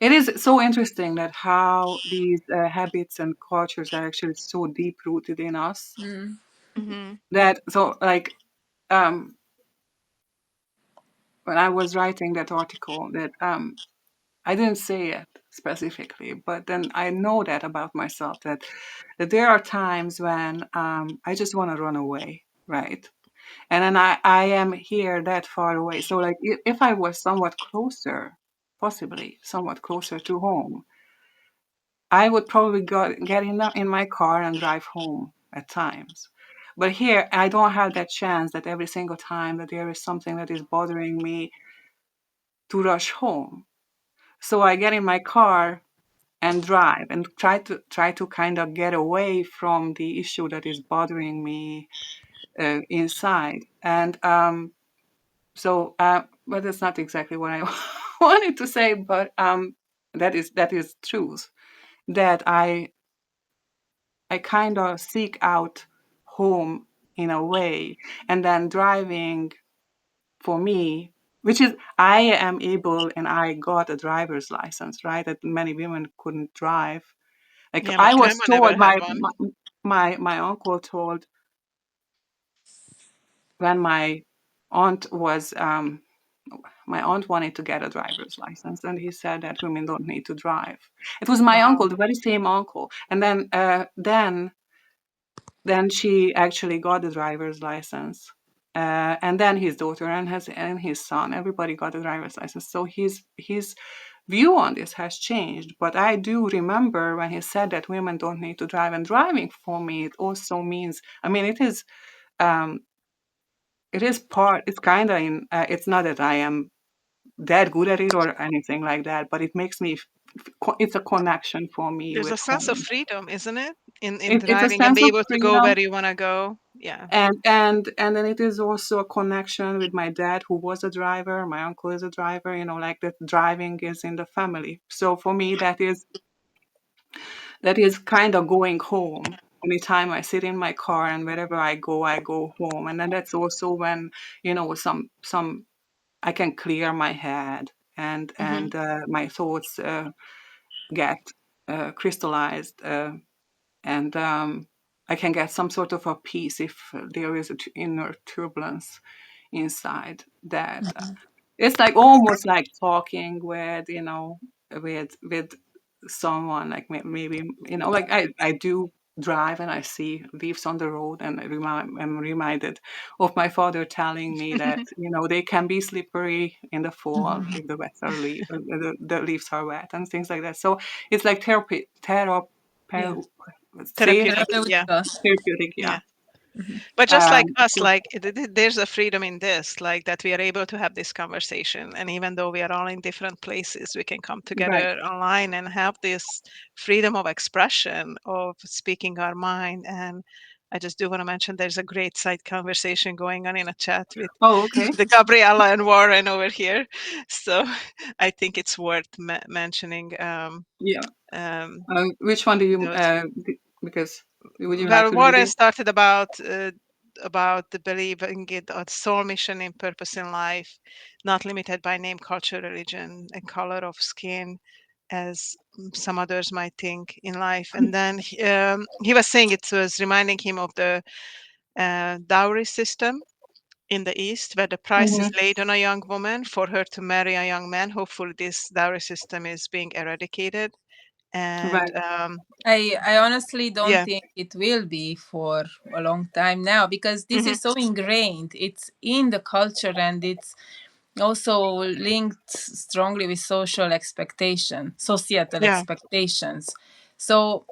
it is so interesting that how these habits and cultures are actually so deep rooted in us, Mm. mm-hmm. that so like um when I was writing that article, that I didn't say it specifically, but then I know that about myself, that there are times when I just want to run away, right? And then I am here that far away. So like if I was somewhat closer, possibly somewhat closer to home, I would probably get in my car and drive home at times. But here, I don't have that chance that every single time that there is something that is bothering me to rush home. So I get in my car and drive and try to kind of get away from the issue that is bothering me inside. And but that's not exactly what I wanted to say. But that is truth. That I kind of seek out home in a way, and then driving for me, which is I am able and I got a driver's license, right? That many women couldn't drive. Like Yeah, I but was grandma never told, had my one. my uncle told, when aunt was my aunt wanted to get a driver's license, and he said that women don't need to drive. It was my Wow. uncle, the very same uncle. And then then she actually got the driver's license. And then his daughter and his son, everybody got a driver's license. So his view on this has changed. But I do remember when he said that women don't need to drive. And driving for me, it also means, I mean, um, it is part. It's kind of in. It's not that I am that good at it or anything like that, but it makes me. It's a connection for me There's a with sense of home. freedom, isn't it? In It's a driving and sense be of able to go freedom. where you want to go. Yeah. And then it is also a connection with my dad, who was a driver. My uncle is a driver. Like that driving is in the family. So for me, that is kind of going home. Anytime I sit in my car and wherever I go home. And then that's also when some I can clear my head, and Hmm. my thoughts get crystallized, and I can get some sort of a peace if there is an inner turbulence inside that. It's like almost like talking with someone, like maybe like I do drive and I see leaves on the road, and I'm reminded of my father telling me that they can be slippery in the fall if the wets are the leaves are wet and things like that. So it's like Yeah. say it Therapeutic. again. Yeah. Therapeutic. Therapeutic, yeah. Yeah. But just like us, So, like there's a freedom in this, like that we are able to have this conversation. And even though we are all in different places, we can come right. together online and have this freedom of expression, of speaking our mind. And I just do want to mention there's a great side conversation going on in a chat with Oh, okay. the Gabriella and Warren over here. So I think it's worth mentioning Yeah. um, Which one do you those. because would you like Well, to read Warren it? started about the believing it a soul mission and purpose in life, not limited by name, culture, religion, and color of skin, as some others might think in life. And then he was saying it was reminding him of the dowry system in the East, where the price is Hmm. laid on a young woman for her to marry a young man. Hopefully, this dowry system is being eradicated. And Right. I honestly don't yeah. think it will be for a long time now, because this Hmm. is so ingrained. It's in the culture, and it's also linked strongly with societal Yeah. expectations. So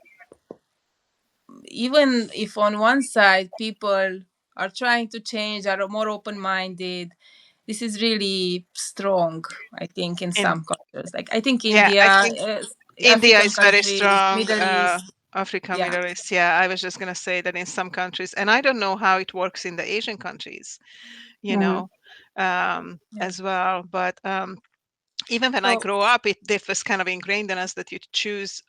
even if on one side people are trying to change, are more open-minded, this is really strong, I think, in In some cultures. Like I think Yeah, I India, think India African is very countries, strong. Middle East. Africa, Yeah. Middle East. Yeah, I was just gonna say that in some countries, and I don't know how it works in the Asian countries, you Hmm. know, Yeah. as well. But even when I So grow up, it was kind of ingrained in us that you choose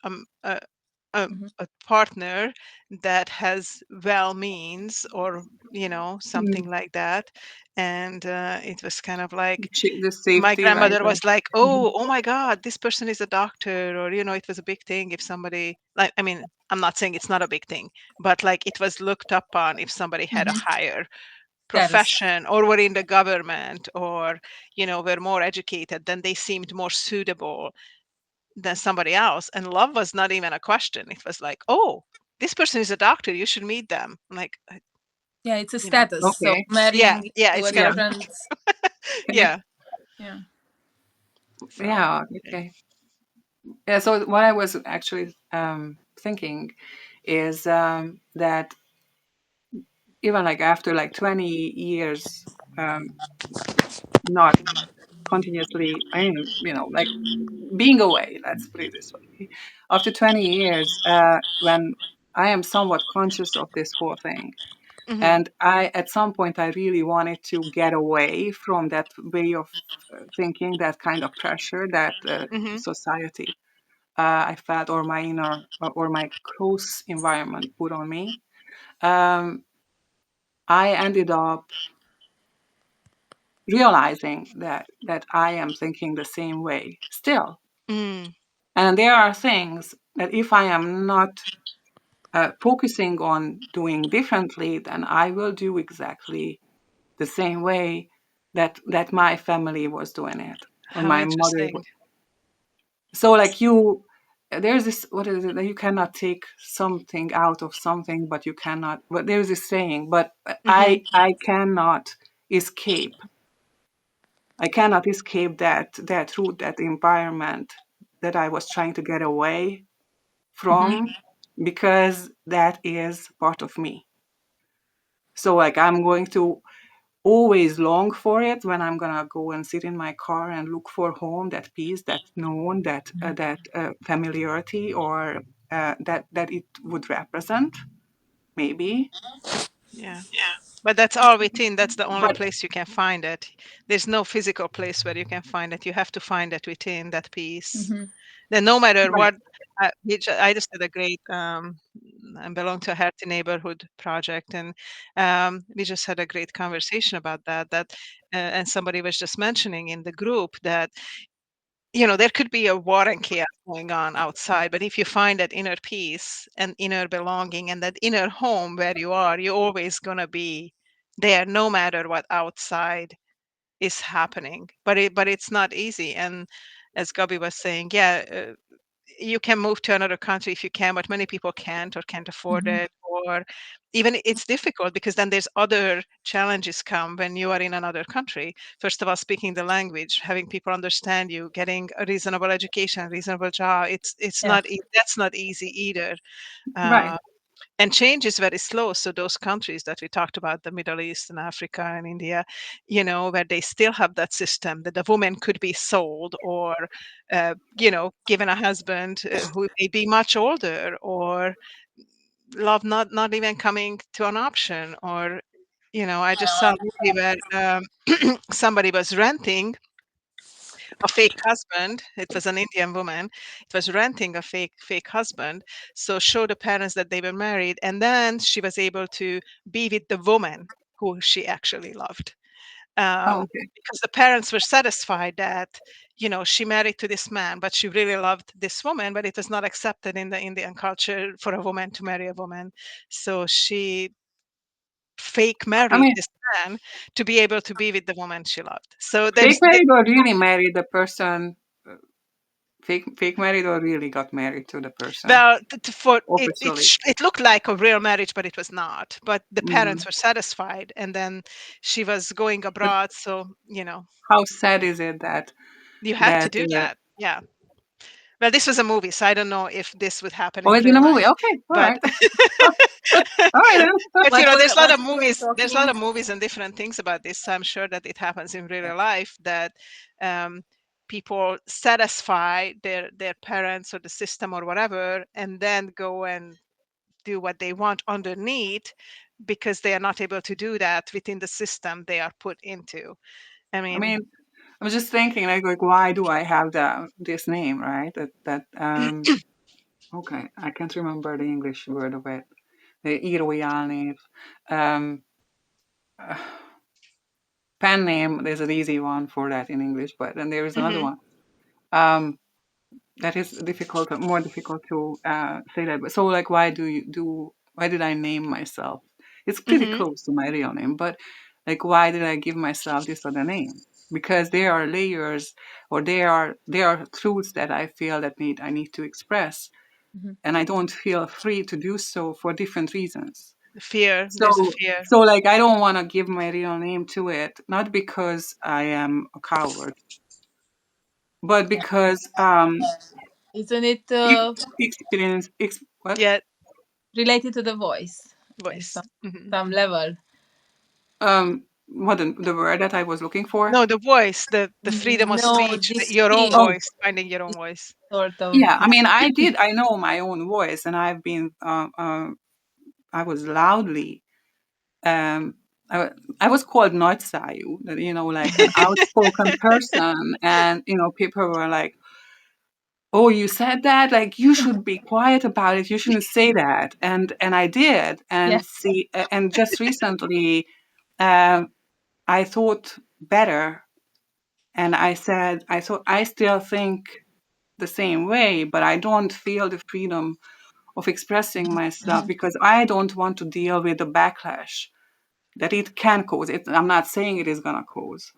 mhm, a partner that has well means, or something like that. And it was kind of like The my safety, right? grandmother Like, was like, mhm. oh my God, this person is a doctor. Or it was a big thing if somebody, like, I mean, I'm not saying it's not a big thing, but like it was looked upon if somebody had a mhm, higher status. profession or were in the government, or were more educated, then they seemed more suitable than somebody else. And love was not even a question. It was like, oh, this person is a doctor, you should meet them. I'm like, Yeah, it's a you know status. So Okay. yeah, marrying yeah, to it's a kind Yeah. of different. Okay. yeah. Yeah. So Yeah. Okay. Yeah. So what I was actually thinking is that even like after like 20 years, um, not continuously, I mean, like being away, let's put it this way. After 20 years, when I am somewhat conscious of this whole thing, hmm. and at some point, I really wanted to get away from that way of thinking, that kind of pressure that Hmm. society I felt, or my inner, or my close environment put on me. Um, I ended up realizing that I am thinking the same way still. Mm. And there are things that if I am not focusing on doing differently, then I will do exactly the same way that my family was doing it, or How my mother. interesting. So like you, there's this, what is it, that you cannot take something out of something, but you cannot, but there's this saying, but Hmm. I cannot escape. I cannot escape that root, that environment that I was trying to get away Hmm. from, because that is part of me. So like I'm going to always long for it when I'm gonna go and sit in my car and look for home, that peace, that known, that familiarity, or that it would represent, maybe. Yeah. But that's all within. That's the only But place you can find it. There's no physical place where you can find it. You have to find it within that piece. Mm-hmm. Then no matter right, what, I just did a great, I belong to a healthy neighborhood project, and we just had a great conversation about that. And somebody was just mentioning in the group that, there could be a war and chaos going on outside, but if you find that inner peace and inner belonging and that inner home where you are, you're always gonna be there, no matter what outside is happening. But it's not easy, and as Gabi was saying, yeah, you can move to another country if you can, but many people can't or can't afford Mm-hmm. it, or even it's difficult because then there's other challenges come when you are in another country. First of all, speaking the language, having people understand you, getting a reasonable education, reasonable job. It's Yeah. not that's not easy either. right. Uh, and change is very slow. So those countries that we talked about, the Middle East and Africa and India, where they still have that system that the woman could be sold, or given a husband who may be much older, or love not even coming to an option, or I just saw a movie where somebody was renting a fake husband. It was an Indian woman. It was renting a fake husband. So show the parents that they were married, and then she was able to be with the woman who she actually loved. Oh, okay. Because the parents were satisfied that she married to this man, but she really loved this woman, but it was not accepted in the Indian culture for a woman to marry a woman. So she fake I married mean, this man to be able to be with the woman she loved. So fake there's married or really married the person? Fake married or really got married to the person Well, for officially? it looked like a real marriage, but it was not. But the parents Mm. were satisfied, and then she was going But abroad, so how sad is it that you had to that do that. Yeah. Well, this was a movie, so I don't know if this would happen oh, in it's in real a movie. life. Okay, all But right. All right then. but there's a lot What of we were movies. There's a lot talking. of movies and different things about this. So I'm sure that it happens in real life that um, people satisfy their parents or the system or whatever, and then go and do what they want underneath because they are not able to do that within the system they are put into. I I mean, mean, I was just thinking, like why do I have this name, right? Okay, I can't remember the English word of it. The írói álnév. Um, uh, pen name. There's an easy one for that in English, but then there is another mhm, one. Um, that is difficult, more difficult to say that. But so, like, why do you do? Why did I name myself? It's pretty mhm. close to my real name, but like, why did I give myself this other name? Because there are layers, or there are truths that I feel that I need to express, Mhm. and I don't feel free to do so for different reasons. Fear. There's a So, fear. so like, I don't want to give my real name to it, not because I am a coward, but Yeah. because Isn't it what? Yeah, related to the voice in voice. Mhm. some level? What the word that I was looking for? No, the voice, the freedom of No, speech, this your own Oh, thing, voice, finding your own this voice. sort of. yeah. I mean, I know my own voice, and I've been, I was loudly, um, I, I was called nagyszájú, like an outspoken person, and people were like, "Oh, you said that? Like, you should be quiet about it. You shouldn't say that." And I did, Yeah. and just recently, um, I thought better, and I said, I thought I still think the same way, but I don't feel the freedom of expressing myself because I don't want to deal with the backlash that it can cause. I'm not saying it is gonna cause.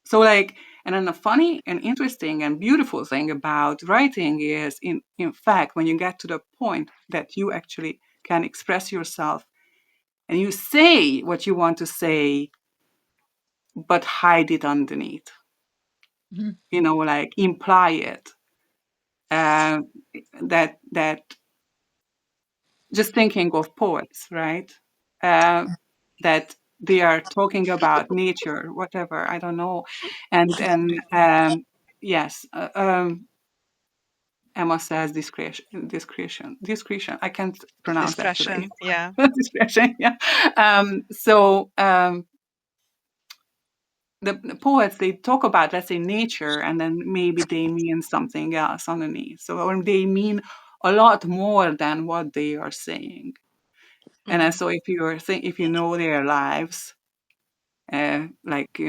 So like, And then the funny and interesting and beautiful thing about writing is, in fact, when you get to the point that you actually can express yourself and you say what you want to say, but hide it underneath, like imply it. That just thinking of poets, right? That they are talking about nature, whatever, I don't know. Yes, Emma says discretion. I can't pronounce that today. Discretion. Yeah. Discretion, yeah. The poets, they talk about, let's say, nature, and then maybe they mean something else underneath. So, or they mean a lot more than what they are saying. And then, so if you know their lives, like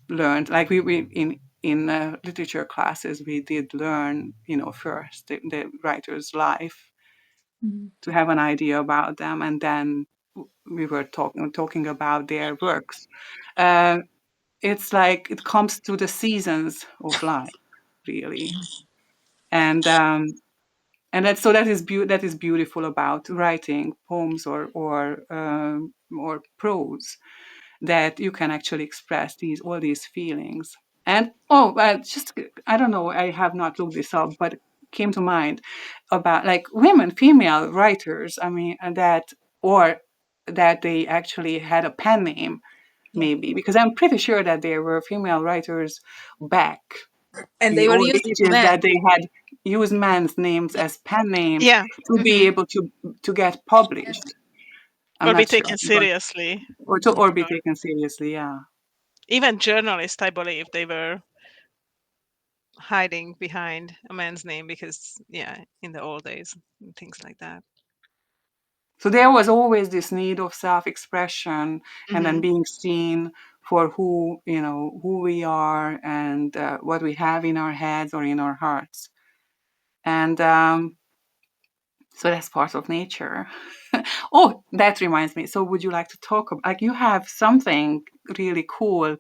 learned, like we in literature classes, we did learn first the writer's life to have an idea about them, and then we were talking about their works. It's like it comes to the seasons of life, really. And that is beautiful about writing poems or prose, that you can actually express all these feelings. And just, I don't know, I have not looked this up, but it came to mind about like female writers. I mean, that they actually had a pen name, maybe, because I'm pretty sure that there were female writers back And in they the were old using ages, men. that they had used men's names as pen names Yeah. to be able to get published. I'm Or be not sure, taken seriously. or be taken seriously. Yeah. Even journalists, I believe, they were hiding behind a man's name because, yeah, in the old days, and things like that. So there was always this need of self-expression, and then Mhm. being seen for who we are, and what we have in our heads or in our hearts. And so that's part of nature. Oh, that reminds me. So would you like to talk about, like, you have something really cool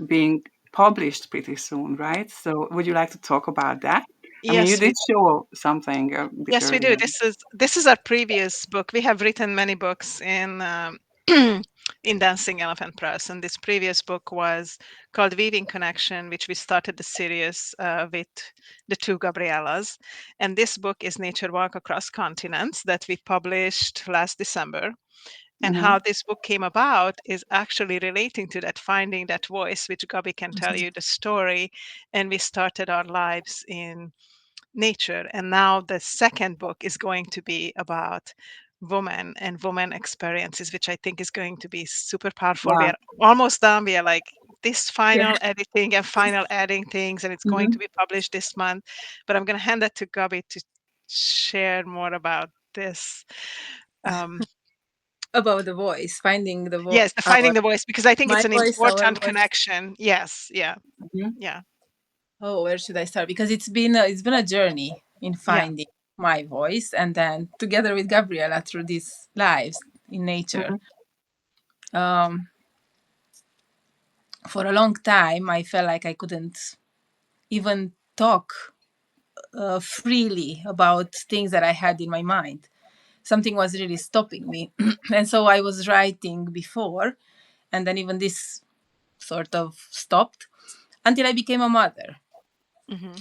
being published pretty soon, right? So would you like to talk about that? I mean, you Yes, did show something a bit yes, we do. earlier. This is our previous book. We have written many books in in Dancing Elephant Press, and this previous book was called Weaving Connection, which we started the series with the two Gabriellas. And this book is Nature Walk Across Continents that we published last December. And Mm-hmm. how this book came about is actually relating to that, finding that voice, which Gabi can tell you the story. And we started our lives in nature. And now the second book is going to be about women and women experiences, which I think is going to be super powerful. We Wow. are almost done. We are like this Yeah. final editing and final adding things, and it's going to Mm-hmm. be published this month. But I'm going to hand that to Gabi to share more about this. About the voice, finding the Yes, the finding the voice, because I think my it's an voice, our important voice. connection. Yes, yeah, Mm-hmm. yeah, Oh, where should I start? Because it's been a journey in yeah. finding my voice, and then together with Gabriella through these lives in nature. Um, for a long time, I felt like I couldn't even talk freely about things that I had in my mind. Something was really stopping me, and so I was writing before, and then even this sort of stopped until I became a mother. Hmm.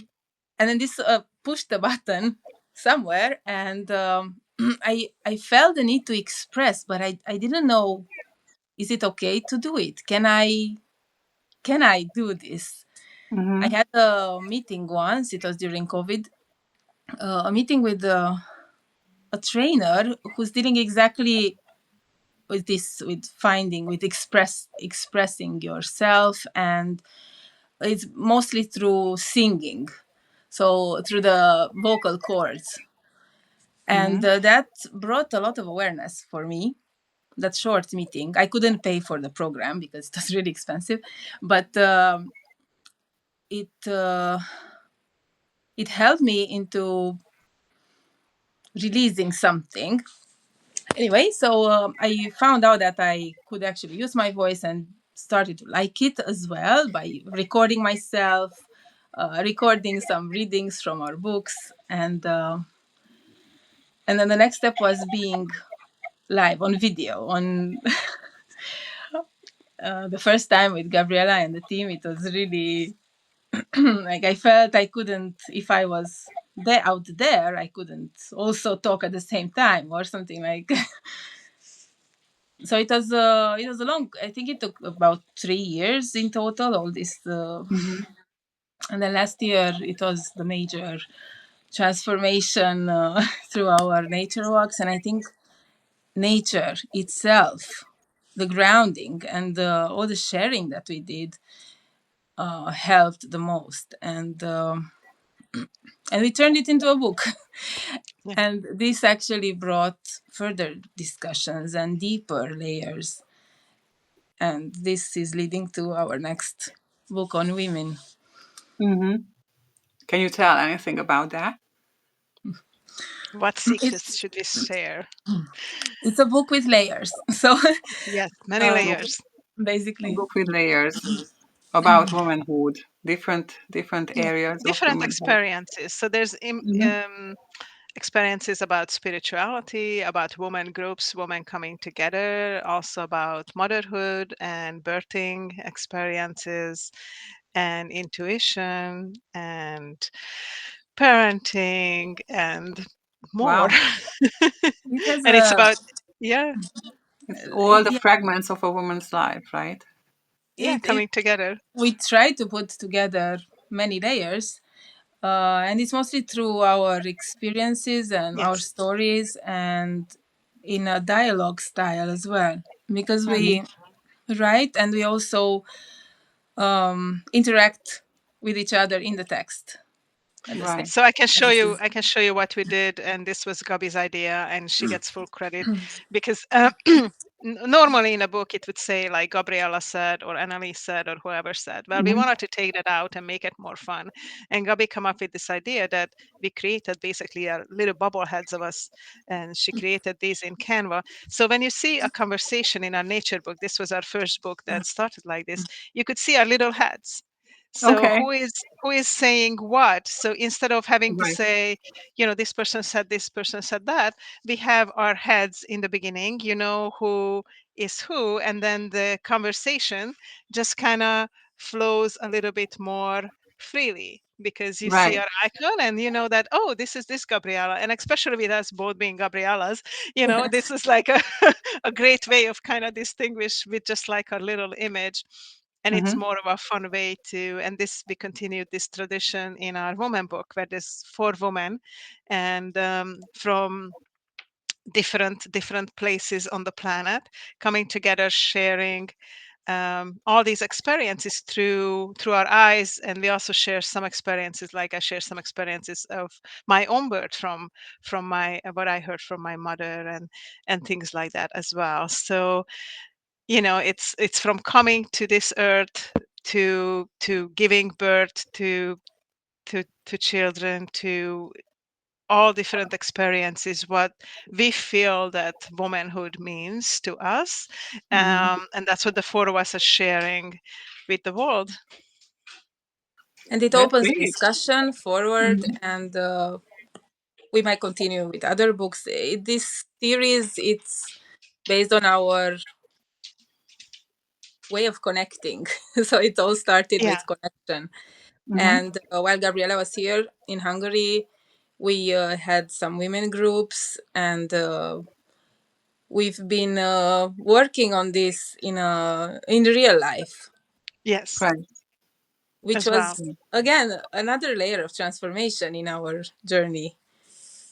And then this pushed the button somewhere, and I felt the need to express, but I didn't know, is it okay to do it? Can I do this? I Mm-hmm. had a meeting once, it was during COVID, a meeting with a trainer who's dealing exactly with this, with finding, with expressing yourself, and it's mostly through singing, so through the vocal cords. Mm-hmm. And that brought a lot of awareness for me. That short meeting, I couldn't pay for the program because it was really expensive, but it it helped me into releasing something. Anyway, so I found out that I could actually use my voice, and started to like it as well by recording myself, recording some readings from our books, and then the next step was being live on video on the first time with Gabriella and the team. It was really like I felt I couldn't, if I was there out there, I couldn't also talk at the same time or something like. So it was a long. I think it took about 3 years in total. All this, Mm-hmm. and then last year it was the major transformation through our nature walks, and I think nature itself, the grounding and all the sharing that we did helped the most, and we turned it into a book. Yeah. And this actually brought further discussions and deeper layers, and this is leading to our next book on women. Mm-hmm. Can you tell anything about that? What secrets should we share? It's a book with layers. So Yes, many uh, Book, layers. a basically, book with layers about womanhood, different Yeah, areas of different womanhood. experiences. So there's Mm-hmm. experiences about spirituality, about women groups, women coming together, also about motherhood and birthing experiences, and intuition and parenting and more. Wow, it has And it's a about, yeah, it's all the yeah, fragments of a woman's life, right? yeah, it coming together. we try to put together many layers, and it's mostly through our experiences and our Yes. stories, and in a dialogue style as well, because Mm-hmm. we write and we also interact with each other in the text at the Right. same So I can time. show This you. is I can show you what we did, and this was Gabi's idea, and she gets full credit because normally in a book it would say like Gabriella said or Annalise said or whoever said. Well, we Mm-hmm. wanted to take that out and make it more fun, and Gabi come up with this idea that we created basically a little bobbleheads of us, and she created these in Canva. So when you see a conversation in our nature book, this was our first book that started like this. You could see our little heads. So Okay. who is saying what? So instead of having to Right. say, this person said this, person said that, we have our heads in the beginning, who is who, and then the conversation just kind of flows a little bit more freely because you see Right. our icon and you know that, oh, this is this Gabriella. And especially with us both being Gabriellas, this is like a, a great way of kind of distinguish with just like a little image. And it's Mm-hmm. more of a fun way to, and this we continued this tradition in our woman book where there's 4 women, and from different places on the planet coming together, sharing all these experiences through our eyes. And we also share some experiences, like I share some experiences of my own birth from my what I heard from my mother, and things like that as well. So it's from coming to this earth to giving birth to children, to all different experiences, what we feel that womanhood means to us. Mm-hmm. And that's what the 4 of us are sharing with the world. and it That's opens the great. discussion forward, Mm-hmm. and we might continue with other books. This series, it's based on our way of connecting. So it all started Yeah. with connection. Mm-hmm. And while Gabriella was here in Hungary, we had some women groups, and we've been working on this in real life, Yes, Right. which as well. was again another layer of transformation in our journey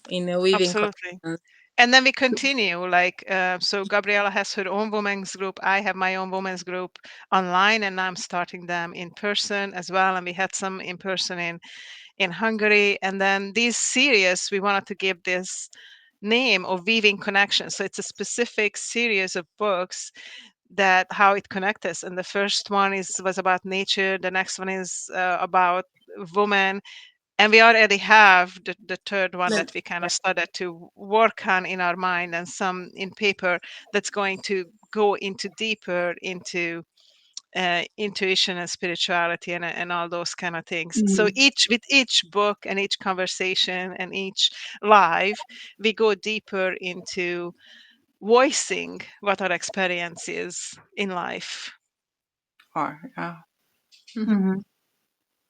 in weaving Absolutely. connections. And then we continue, like, so Gabriella has her own women's group. I have my own women's group online, and I'm starting them in person as well. And we had some in person in Hungary. And then these series, we wanted to give this name of Weaving Connections. So it's a specific series of books that how it connects us. And the first one was about nature. The next one is about women, and we already have the third one that we kind of started to work on in our mind, and some in paper that's going to go into deeper into intuition and spirituality and all those kind of things. So with each book and each conversation and each live, we go deeper into voicing what our experience is in life. Or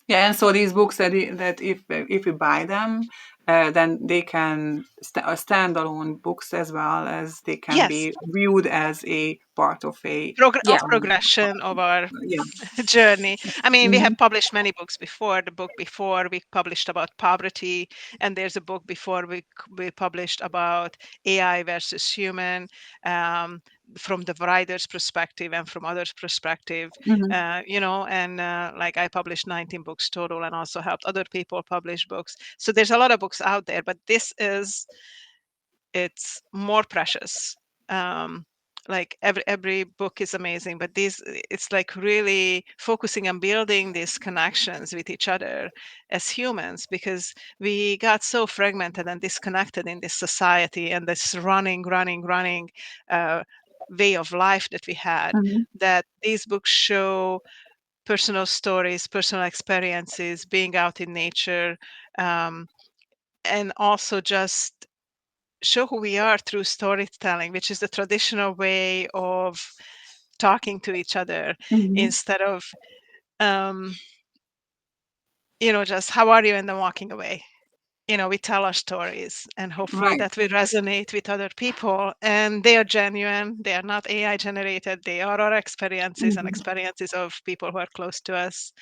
yeah, and so these books that if we buy them, then they can standalone books as well as they can Yes, be viewed as a part of a Yeah. progression of our yeah. journey. I mean, we Mhm. have published many books before. The book before we published about poverty, and there's a book before we published about AI versus human, from the writer's perspective and from others' perspective. Mhm. And like I published 19 books total, and also helped other people publish books. So there's a lot of books out there, but it's more precious. Like every book is amazing, but it's like really focusing on building these connections with each other as humans, because we got so fragmented and disconnected in this society and this running way of life that we had, Mhm. that these books show personal stories, personal experiences, being out in nature, and also just show who we are through storytelling, which is the traditional way of talking to each other, Mhm. instead of um, just how are you and then walking away. We tell our stories, and hopefully Right. that will resonate with other people, and they are genuine, they are not AI generated, they are our experiences and Mhm. experiences of people who are close to us.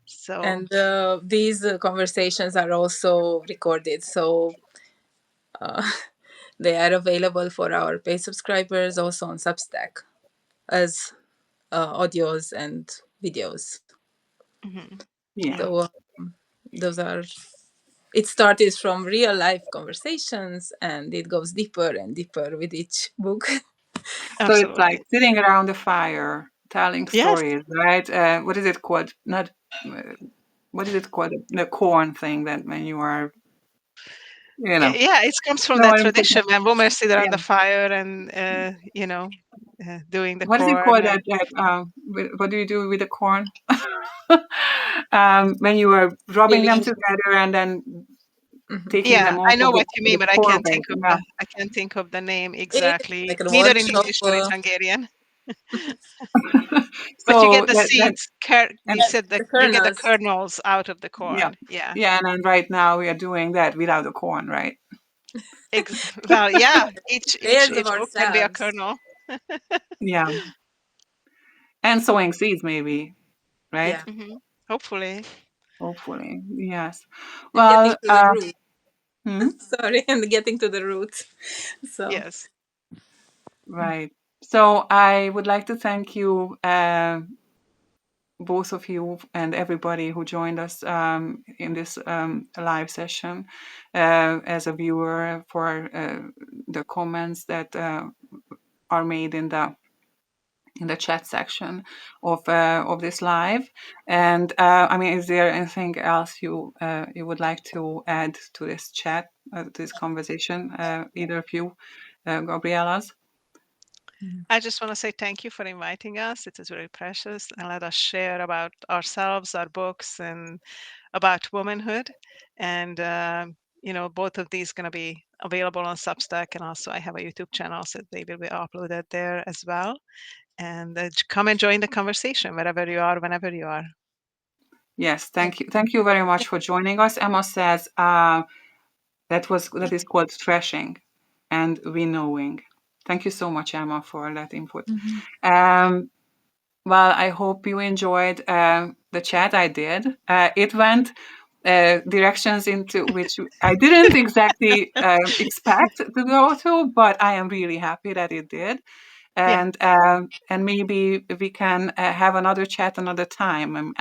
So And these conversations are also recorded, so uh, they are available for our paid subscribers also on Substack as audios and videos. mhm, Yeah. yeah, So those are. It started from real life conversations, and it goes deeper and deeper with each book. So it's like absolutely. sitting around the fire, telling Yes. stories, right? What is it called? Not what is it called? The corn thing that when you are, you know. Yeah, it comes from No, that I'm thinking. tradition when women sit around Yeah. the fire and doing the What is it corn called? and What do you do with the corn? When you are rubbing them Feeling. together and then Mhm. taking yeah, them I off know of what you the mean, but core base. Yeah. I can't think of the name It's exactly, like a neither in workshop. English nor in Hungarian. But you So get the that seeds, and you Yes, said that the you get the kernels. kernels out of the yeah, corn. Yeah. yeah, and then right now we are doing that without the corn, right? Well, yeah, each Layers of each book can be a ourselves. kernel. Yeah, and sowing seeds maybe, right? Yeah. Hopefully. Hopefully, yes. And getting Well, to the root. hmm? Sorry, and getting to the root. So Yes. Right. So I would like to thank you, both of you and everybody who joined us in this live session as a viewer for the comments that are made in the chat section of this live. And I mean, is there anything else you would like to add to this chat, to this conversation, either of you, Gabrielas? I just want to say thank you for inviting us. It is very precious, and let us share about ourselves, our books, and about womanhood. And both of these going to be available on Substack, and also I have a YouTube channel, so they will be uploaded there as well. And come and join the conversation wherever you are, whenever you are. Yes, thank you very much for joining us. Emma says that is called threshing and winnowing. Thank you so much, Emma, for that input. Um, well, I hope you enjoyed the chat. I did. It went directions into which I didn't exactly expect to go to, but I am really happy that it did. Yeah. And maybe we can have another chat another time.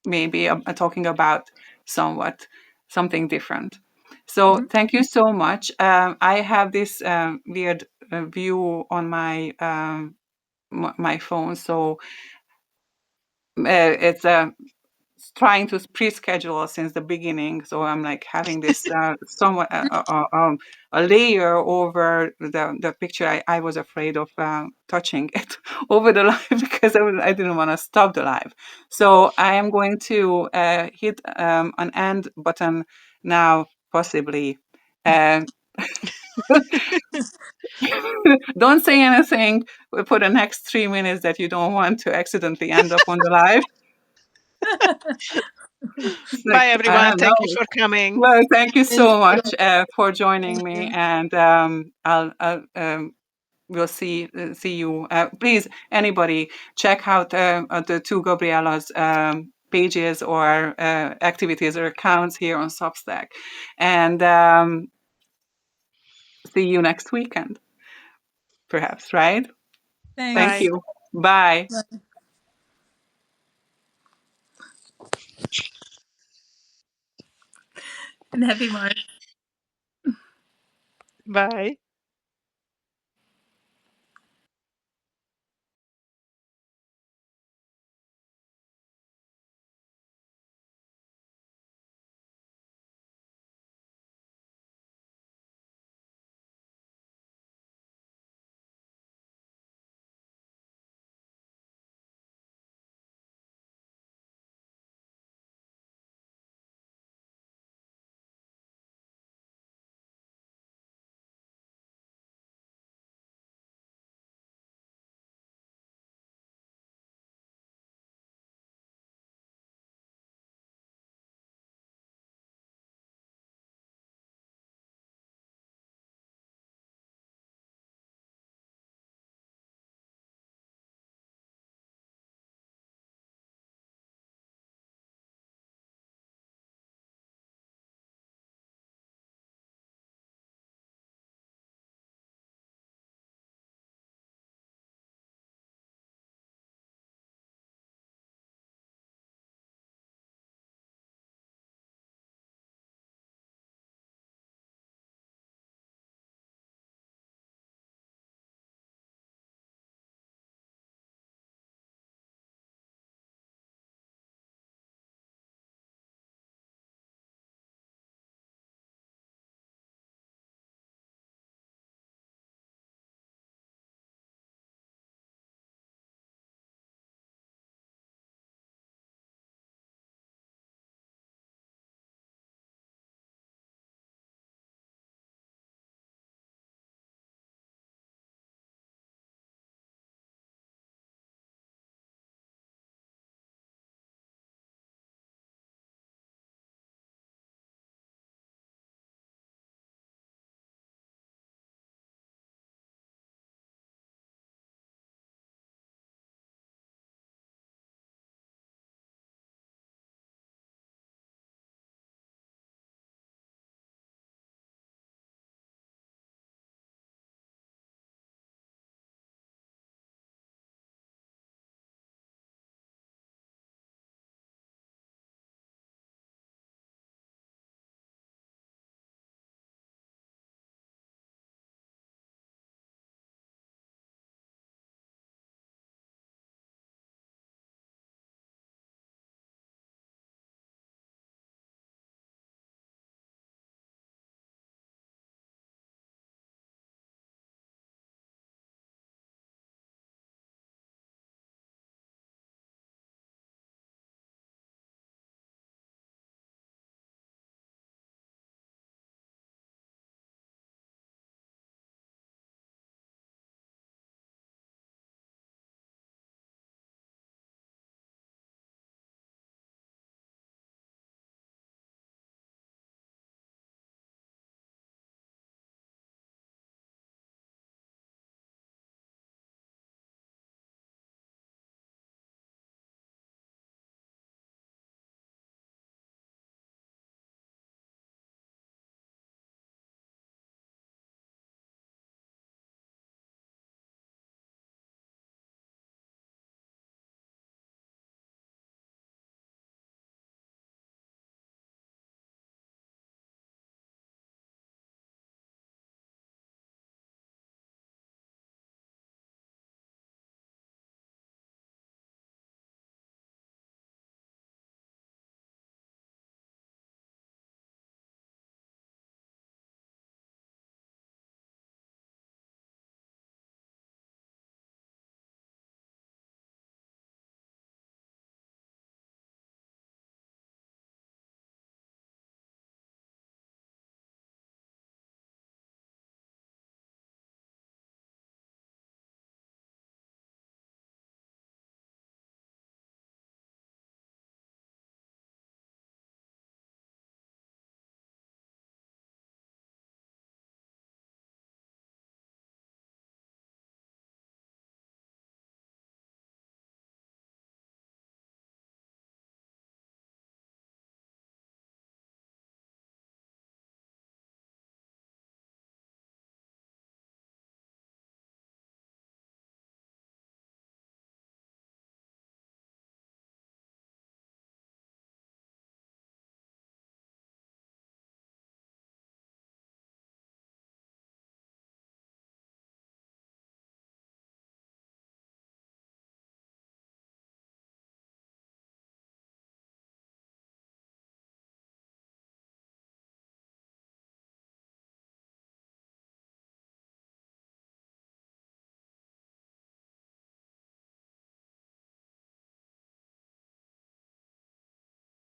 Maybe talking about something different. So thank you so much. I have this weird view on my phone, so it's trying to pre-schedule since the beginning. So I'm like having this somewhat a layer over the picture. I was afraid of touching it over the live because I didn't want to stop the live. So I am going to hit an end button now, possibly. Don't say anything for the next 3 minutes that you don't want to accidentally end up on the live. It's Bye, like, I everyone. don't Thank you know. for coming. Well, thank you Thank so you. much for joining Thank me, you. and we'll see you. Please, anybody, check out the two Gabriella's pages or activities or accounts here on Substack, and see you next weekend, perhaps. Right? Thank Thanks. Bye. you. Bye. And happy March. Bye.